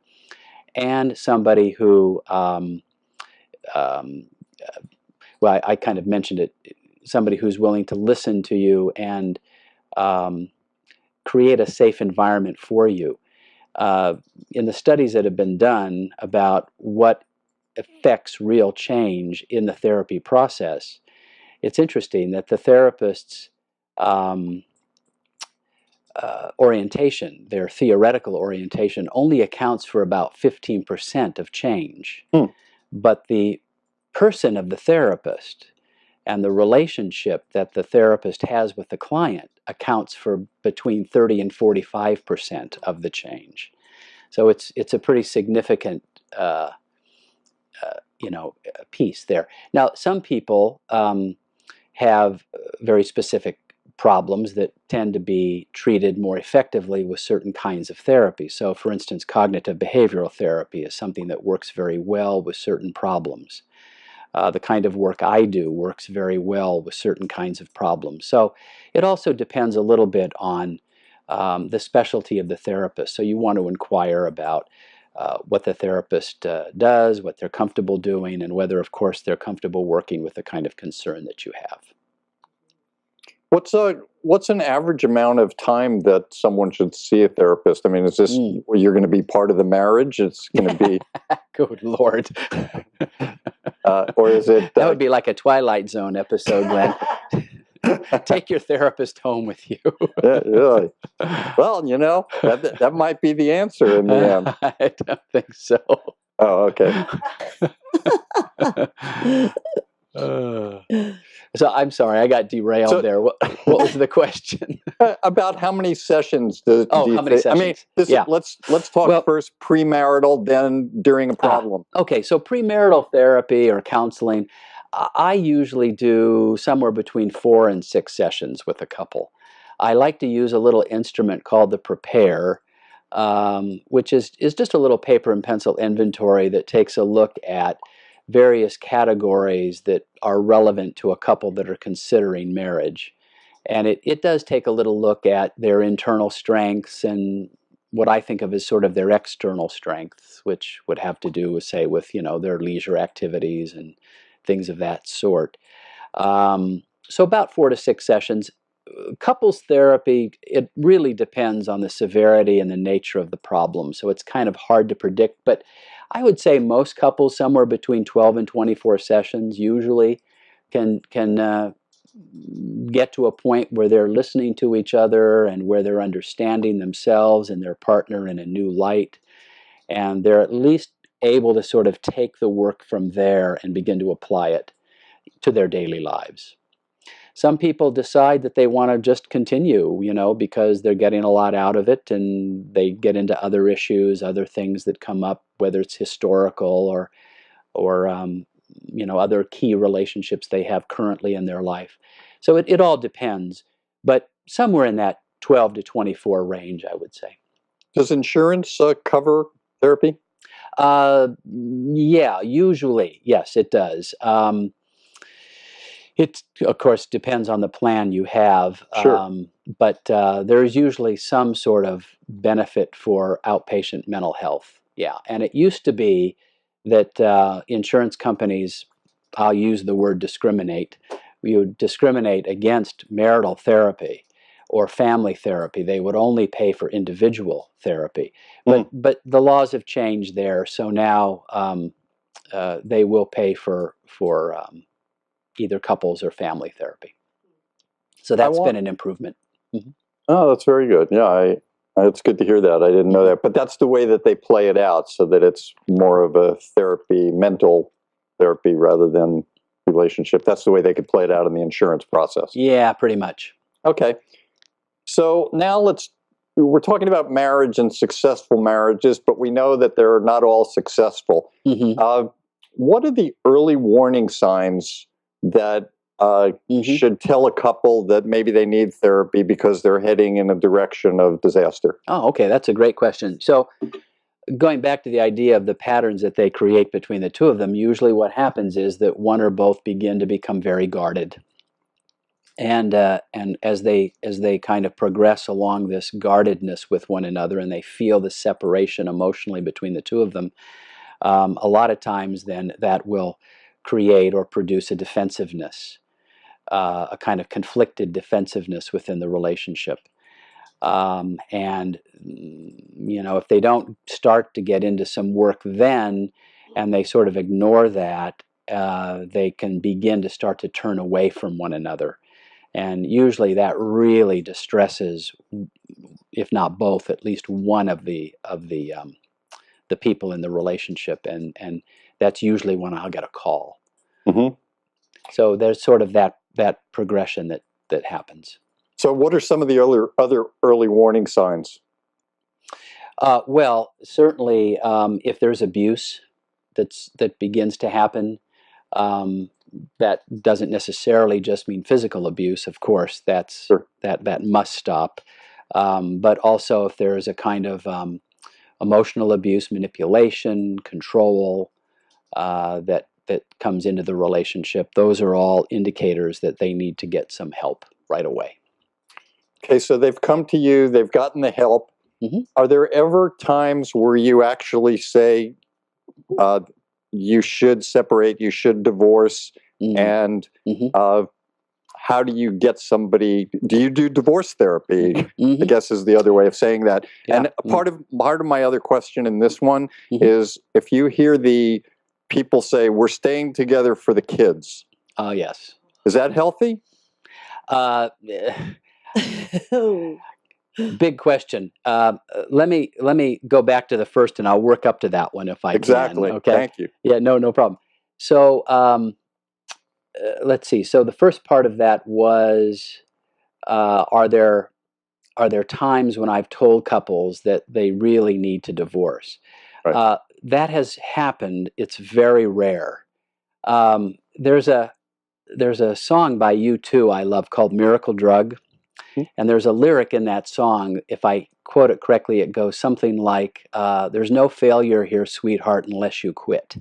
and somebody who, well, I kind of mentioned it, somebody who's willing to listen to you and create a safe environment for you. In the studies that have been done about what affects real change in the therapy process, it's interesting that the therapist's orientation, their theoretical orientation, only accounts for about 15% of change. But the person of the therapist and the relationship that the therapist has with the client accounts for between 30 and 45% of the change. So it's a pretty significant piece there. Now, some people have very specific problems that tend to be treated more effectively with certain kinds of therapy. So, for instance, cognitive behavioral therapy is something that works very well with certain problems. The kind of work I do works very well with certain kinds of problems. So it also depends a little bit on the specialty of the therapist. So you want to inquire about what the therapist does, what they're comfortable doing, and whether, of course, they're comfortable working with the kind of concern that you have. What's an average amount of time that someone should see a therapist? I mean, is this where you're going to be part of the marriage? It's going to be... Good Lord. Or is it... that would be like a Twilight Zone episode, Glenn. Take your therapist home with you. Yeah, really. Well, that might be the answer in the end. I don't think so. Oh, okay. So I'm sorry, I got derailed there. What was the question? About how many sessions do you how many sessions? I mean, let's talk first premarital, then during a problem. Okay, so premarital therapy or counseling, I usually do somewhere between 4 and 6 sessions with a couple. I like to use a little instrument called the Prepare, which is just a little paper and pencil inventory that takes a look at various categories that are relevant to a couple that are considering marriage. And it does take a little look at their internal strengths and what I think of as sort of their external strengths, which would have to do with, say, with their leisure activities and things of that sort. So about 4 to 6 sessions. Couples therapy, it really depends on the severity and the nature of the problem. So it's kind of hard to predict, but I would say most couples somewhere between 12 and 24 sessions usually can get to a point where they're listening to each other and where they're understanding themselves and their partner in a new light, and they're at least able to sort of take the work from there and begin to apply it to their daily lives. Some people decide that they want to just continue, because they're getting a lot out of it, and they get into other issues, other things that come up, whether it's historical or other key relationships they have currently in their life. So it all depends, but somewhere in that 12 to 24 range, I would say. Does insurance cover therapy? Yeah, usually, yes, it does. It, of course, depends on the plan you have, Sure. But there's usually some sort of benefit for outpatient mental health. Yeah, and it used to be that insurance companies, I'll use the word discriminate, you would discriminate against marital therapy or family therapy. They would only pay for individual therapy. But the laws have changed there, so now they will pay for either couples or family therapy. So that's been an improvement. Mm-hmm. Oh, that's very good. Yeah, it's good to hear that. I didn't know that. But that's the way that they play it out, so that it's more of a therapy, mental therapy, rather than relationship. That's the way they could play it out in the insurance process. Yeah, pretty much. Okay. So now we're talking about marriage and successful marriages, but we know that they're not all successful. Mm-hmm. What are the early warning signs that should tell a couple that maybe they need therapy because they're heading in a direction of disaster? Oh, okay. That's a great question. So going back to the idea of the patterns that they create between the two of them, usually what happens is that one or both begin to become very guarded. And as they kind of progress along this guardedness with one another, and they feel the separation emotionally between the two of them, a lot of times then that will create or produce a defensiveness, a kind of conflicted defensiveness within the relationship. And if they don't start to get into some work then, and they sort of ignore that, they can begin to start to turn away from one another. And usually that really distresses, if not both, at least one of the people in the relationship, and that's usually when I'll get a call. Mm-hmm. So there's sort of that progression that happens. So what are some of the other early warning signs? Well, certainly if there's abuse that begins to happen, that doesn't necessarily just mean physical abuse, of course. That's sure. that must stop. But also if there's a kind of emotional abuse, manipulation, control that comes into the relationship, those are all indicators that they need to get some help right away. Okay, so they've come to you, they've gotten the help. Mm-hmm. Are there ever times where you actually say you should separate, you should divorce, mm-hmm. and mm-hmm. How do you get somebody? Do you do divorce therapy? Mm-hmm. I guess is the other way of saying that. Yeah. And part of my other question in this one mm-hmm. is if you hear the people say we're staying together for the kids. Yes. Is that healthy? Big question. Let me go back to the first, and I'll work up to that one if I can. Okay. Thank you. Yeah. No problem. So let's see. So the first part of that was, are there times when I've told couples that they really need to divorce? Right. That has happened. It's very rare. There's a song by U2 I love called "Miracle Drug." And there's a lyric in that song, if I quote it correctly, it goes something like, there's no failure here, sweetheart, unless you quit.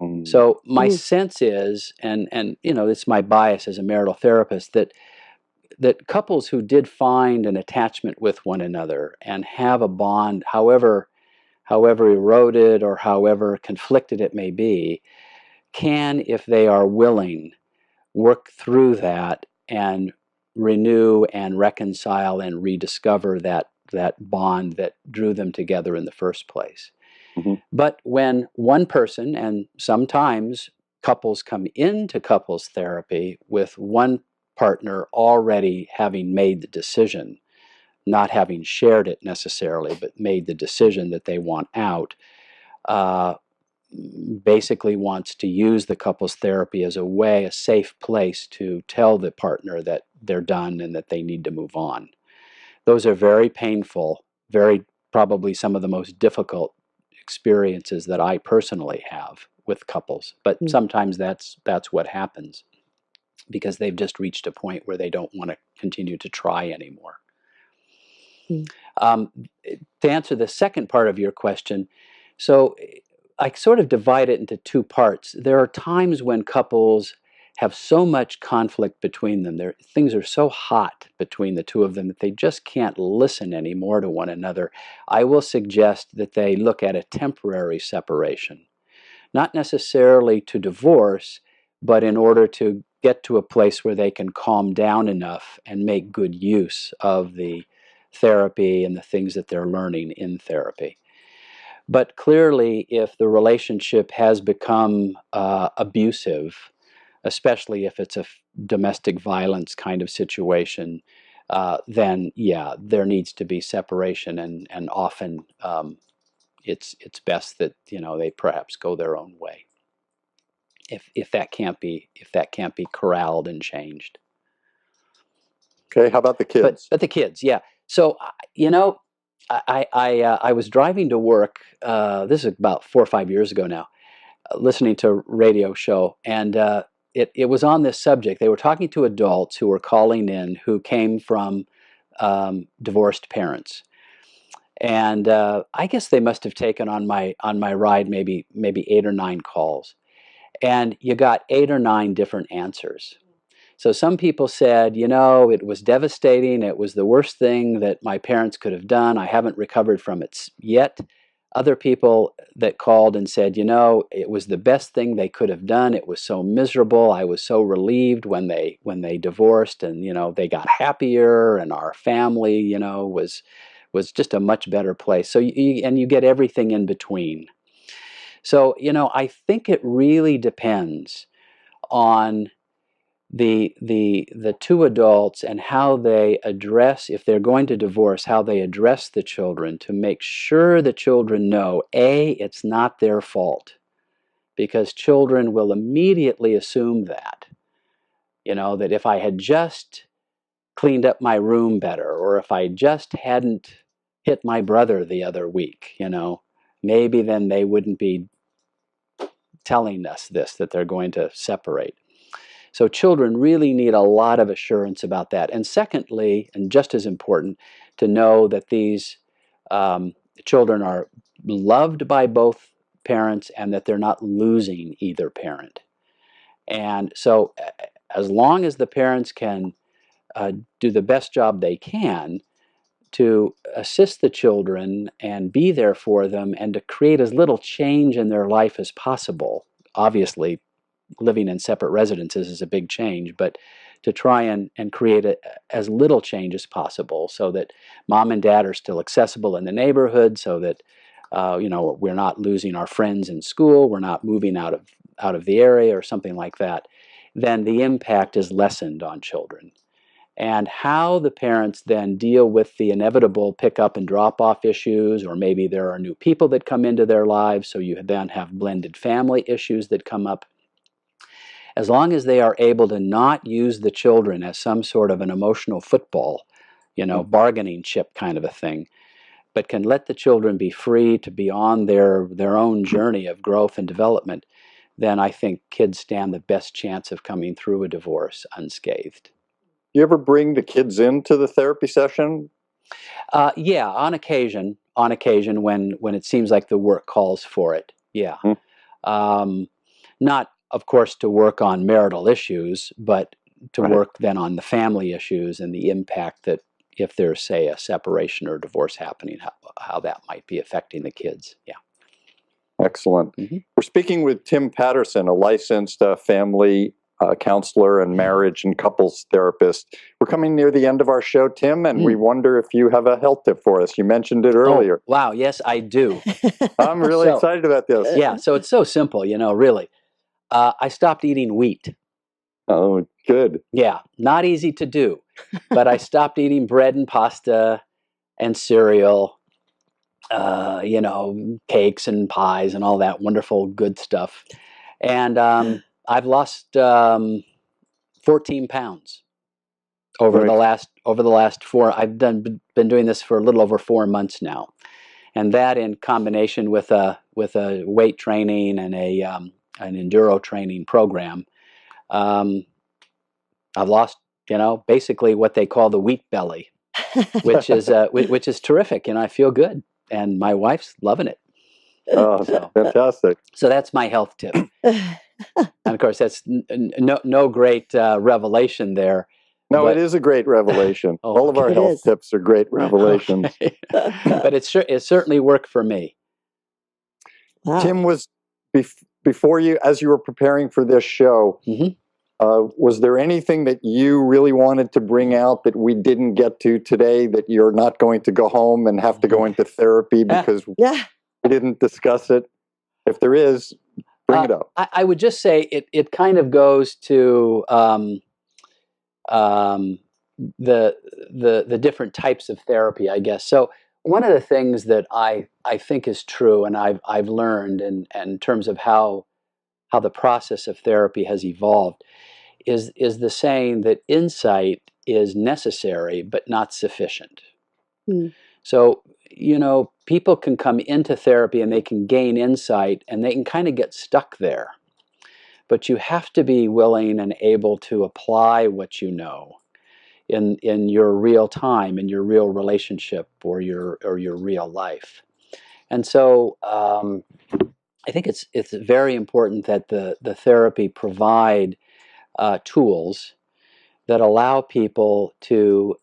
Mm. So my sense is, and it's my bias as a marital therapist, that couples who did find an attachment with one another and have a bond, however eroded or however conflicted it may be, can, if they are willing, work through that and renew and reconcile and rediscover that bond that drew them together in the first place. Mm-hmm. But when one person, and sometimes couples come into couples therapy with one partner already having made the decision, not having shared it necessarily, but made the decision that they want out, basically wants to use the couples therapy as a way, a safe place to tell the partner that they're done and that they need to move on. Those are very painful, very probably some of the most difficult experiences that I personally have with couples. But sometimes that's what happens because they've just reached a point where they don't want to continue to try anymore. To answer the second part of your question, so I sort of divide it into two parts. There are times when couples have so much conflict between them. Things are so hot between the two of them that they just can't listen anymore to one another. I will suggest that they look at a temporary separation, not necessarily to divorce, but in order to get to a place where they can calm down enough and make good use of the therapy and the things that they're learning in therapy. But clearly, if the relationship has become abusive, especially if it's a domestic violence kind of situation, then yeah, there needs to be separation, and often it's best that they perhaps go their own way. If that can't be corralled and changed. Okay, how about the kids? But the kids, yeah. So I was driving to work. This is about 4 or 5 years ago now, listening to a radio show, and it was on this subject. They were talking to adults who were calling in who came from divorced parents, and I guess they must have taken on my ride maybe 8 or 9 calls, and you got 8 or 9 different answers. So some people said, it was devastating. It was the worst thing that my parents could have done. I haven't recovered from it yet. Other people that called and said, it was the best thing they could have done. It was so miserable. I was so relieved when they divorced, and they got happier, and our family, was just a much better place. So you get everything in between. So I think it really depends on the two adults and how they address, if they're going to divorce, how they address the children to make sure the children know, it's not their fault, because children will immediately assume that if I had just cleaned up my room better, or if I just hadn't hit my brother the other week, maybe then they wouldn't be telling us that they're going to separate. So children really need a lot of assurance about that. And secondly, and just as important, to know that these children are loved by both parents and that they're not losing either parent. And so as long as the parents can do the best job they can to assist the children and be there for them and to create as little change in their life as possible, obviously living in separate residences is a big change, but to try and create as little change as possible so that mom and dad are still accessible in the neighborhood, so that we're not losing our friends in school, we're not moving out of the area or something like that, then the impact is lessened on children. And how the parents then deal with the inevitable pick-up and drop-off issues, or maybe there are new people that come into their lives, so you then have blended family issues that come up. As long as they are able to not use the children as some sort of an emotional football, bargaining chip kind of a thing, but can let the children be free to be on their own journey of growth and development, then I think kids stand the best chance of coming through a divorce unscathed. You ever bring the kids into the therapy session? Yeah, on occasion when it seems like the work calls for it. Yeah. Not, of course, to work on marital issues, but to work then on the family issues and the impact that if there's, say, a separation or divorce happening, how that might be affecting the kids. Yeah. Excellent. Mm-hmm. We're speaking with Tim Patterson, a licensed family counselor and marriage and couples therapist. We're coming near the end of our show, Tim, and we wonder if you have a health tip for us. You mentioned it earlier. Oh, wow, yes, I do. I'm really excited about this. Yeah, so it's so simple, really. I stopped eating wheat. Oh, good. Yeah, not easy to do, but I stopped eating bread and pasta and cereal, cakes and pies and all that wonderful good stuff. And I've lost 14 pounds over the last 4. I've been doing this for a little over 4 months now, and that in combination with a weight training and an enduro training program, I've lost basically what they call the wheat belly, which is terrific, and I feel good, and my wife's loving it. Oh, fantastic! So that's my health tip, and of course that's no great revelation there. No, it is a great revelation. All of our health tips are great revelations. Okay. But it certainly worked for me. Wow. Tim, was before you, as you were preparing for this show, was there anything that you really wanted to bring out that we didn't get to today, that you're not going to go home and have to go into therapy because we didn't discuss it? If there is, bring it up. I would just say it kind of goes to the different types of therapy, I guess. So one of the things that I think is true, and I've learned in terms of how the process of therapy has evolved, is the saying that insight is necessary but not sufficient. So people can come into therapy and they can gain insight and they can kind of get stuck there. But you have to be willing and able to apply what you know in your real time, in your real relationship, or your real life. And so I think it's very important that the therapy provide tools that allow people to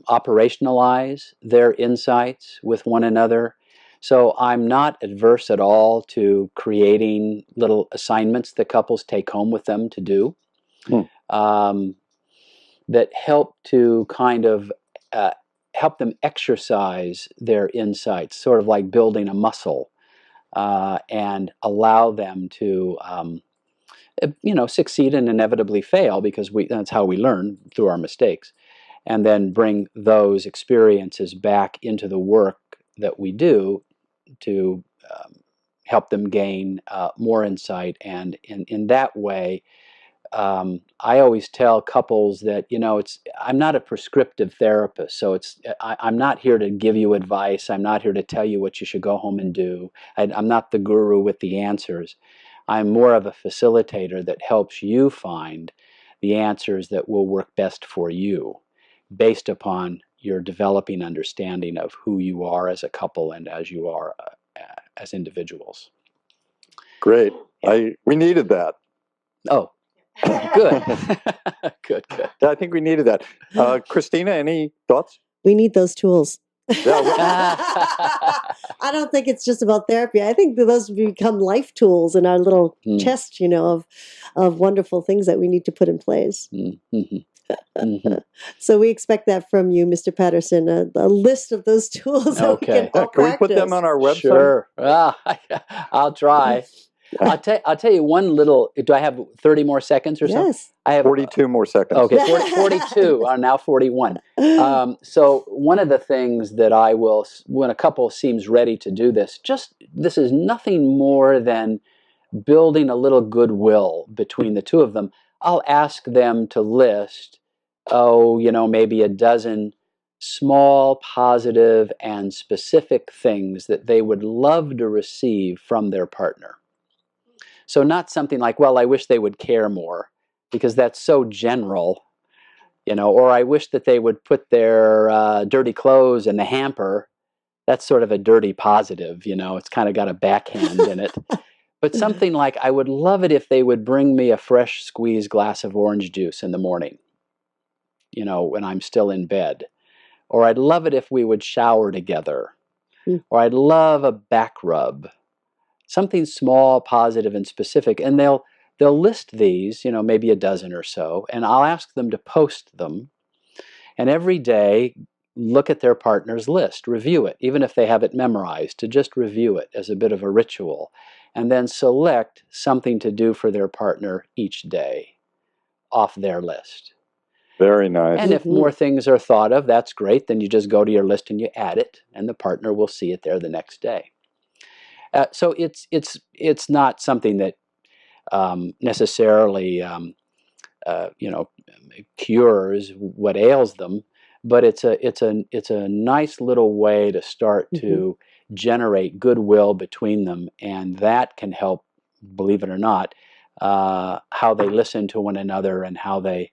operationalize their insights with one another. So I'm not adverse at all to creating little assignments that couples take home with them to do that help to kind of help them exercise their insights, sort of like building a muscle, and allow them to succeed and inevitably fail, because that's how we learn, through our mistakes, and then bring those experiences back into the work that we do to help them gain more insight. And in that way, I always tell couples that, I'm not a prescriptive therapist, so I'm not here to give you advice. I'm not here to tell you what you should go home and do. I'm not the guru with the answers. I'm more of a facilitator that helps you find the answers that will work best for you, based upon your developing understanding of who you are as a couple and as you are as individuals. Great. We needed that. Oh, good. Good. I think we needed that. Christina, any thoughts? We need those tools. I I don't think it's just about therapy. I think that those become life tools in our little chest, of wonderful things that we need to put in place. So we expect that from you, Mr. Patterson, a list of those tools. That we can all Can we put them on our website? Sure. I'll try. I'll tell you one little. Do I have 30 more seconds or so? Yes. I have 42 more seconds. Okay, 42 are now 41. So one of the things that I will, when a couple seems ready to do this, this is nothing more than building a little goodwill between the two of them. I'll ask them to list, maybe a dozen small, positive, and specific things that they would love to receive from their partner. So not something like, well, I wish they would care more, because that's so general, or I wish that they would put their dirty clothes in the hamper. That's sort of a dirty positive, it's kind of got a backhand in it. But something like, I would love it if they would bring me a fresh squeezed glass of orange juice in the morning, when I'm still in bed. Or I'd love it if we would shower together. Or I'd love a back rub. Something small, positive, and specific. And they'll list these, maybe a dozen or so, and I'll ask them to post them. And every day, look at their partner's list, review it, even if they have it memorized, to just review it as a bit of a ritual, and then select something to do for their partner each day off their list. Very nice. And if more things are thought of, that's great. Then you just go to your list and you add it, and the partner will see it there the next day. So it's not something that necessarily cures what ails them, but it's a nice little way to start to generate goodwill between them, and that can help, believe it or not, how they listen to one another, and how they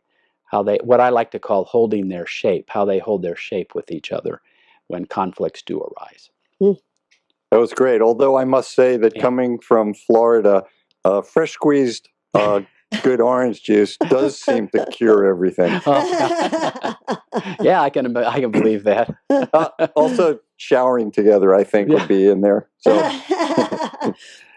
what I like to call holding their shape, how they hold their shape with each other when conflicts do arise. That was great. Although I must say that coming from Florida, fresh squeezed good orange juice does seem to cure everything. Yeah, I can believe that. Also, showering together, I think, would be in there. So,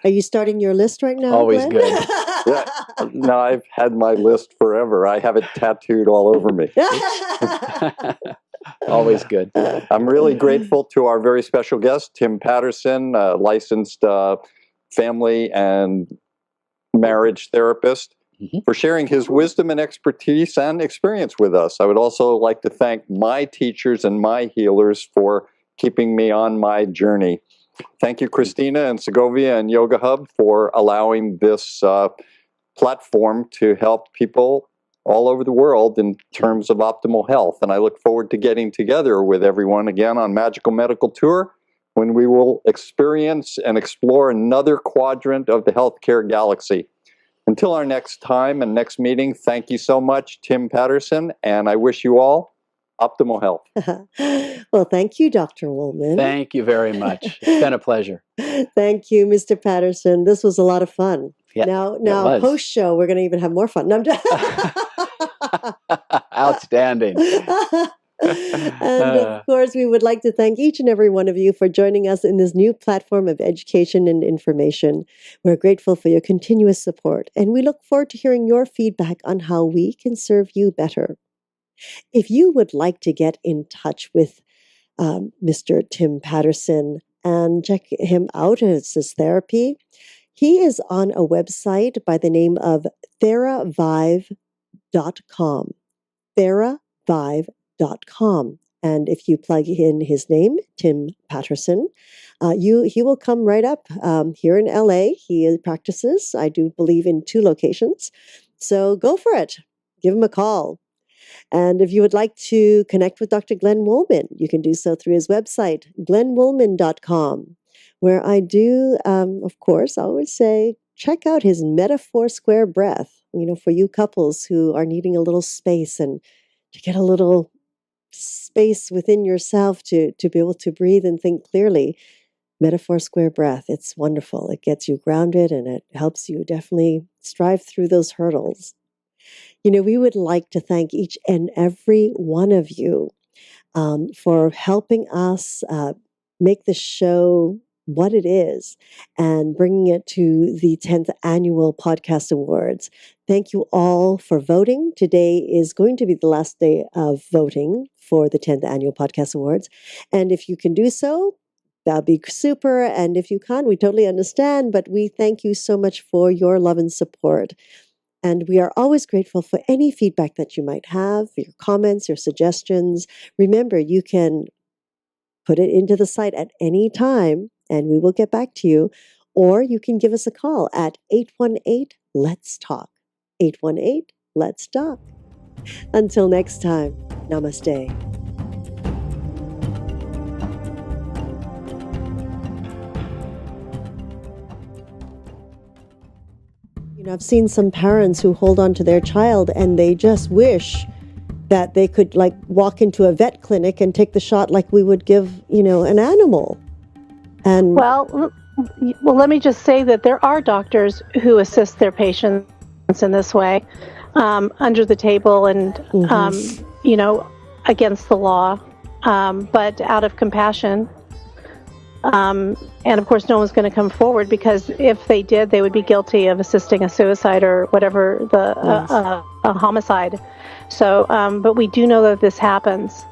are you starting your list right now? Always Glenn? good. yeah, no, I've had my list forever. I have it tattooed all over me. Always good. I'm really grateful to our very special guest, Tim Patterson, licensed family and marriage therapist, for sharing his wisdom and expertise and experience with us. I would also like to thank my teachers and my healers for keeping me on my journey. Thank you, Christina and Segovia and Yoga Hub, for allowing this platform to help people all over the world in terms of optimal health. And I look forward to getting together with everyone again on Magical Medical Tour, when we will experience and explore another quadrant of the healthcare galaxy. Until our next time and next meeting, thank you so much, Tim Patterson, and I wish you all optimal health. Well, thank you, Dr. Woolman. Thank you very much. It's been a pleasure. Thank you, Mr. Patterson. This was a lot of fun. Yeah, now post-show, we're going to even have more fun. No, Outstanding. And of course, we would like to thank each and every one of you for joining us in this new platform of education and information. We're grateful for your continuous support, and we look forward to hearing your feedback on how we can serve you better. If you would like to get in touch with Mr. Tim Patterson and check him out as his therapy, he is on a website by the name of theravive.com. theravive.com. And if you plug in his name, Tim Patterson, he will come right up. Here in LA, he practices, I do believe, in 2 locations. So go for it. Give him a call. And if you would like to connect with Dr. Glenn Woolman, you can do so through his website, glennwoolman.com, where I do, of course, I always say, check out his Metaphor Square Breath, for you couples who are needing a little space and to get a little space within yourself to be able to breathe and think clearly. Metaphor Square Breath, it's wonderful. It gets you grounded and it helps you definitely strive through those hurdles. We would like to thank each and every one of you for helping us make the show what it is and bringing it to the 10th Annual Podcast Awards. Thank you all for voting. Today is going to be the last day of voting for the 10th Annual Podcast Awards. And if you can do so, that'd be super. And if you can't, we totally understand. But we thank you so much for your love and support. And we are always grateful for any feedback that you might have, your comments, your suggestions. Remember, you can put it into the site at any time, and we will get back to you. Or you can give us a call at 818-LETS-TALK. 818-LETS-TALK. Until next time, namaste. I've seen some parents who hold on to their child and they just wish that they could walk into a vet clinic and take the shot like we would give, an animal. And well, let me just say that there are doctors who assist their patients in this way, under the table and, against the law, but out of compassion. And of course, no one's going to come forward, because if they did, they would be guilty of assisting a suicide or whatever, a homicide. So, but we do know that this happens.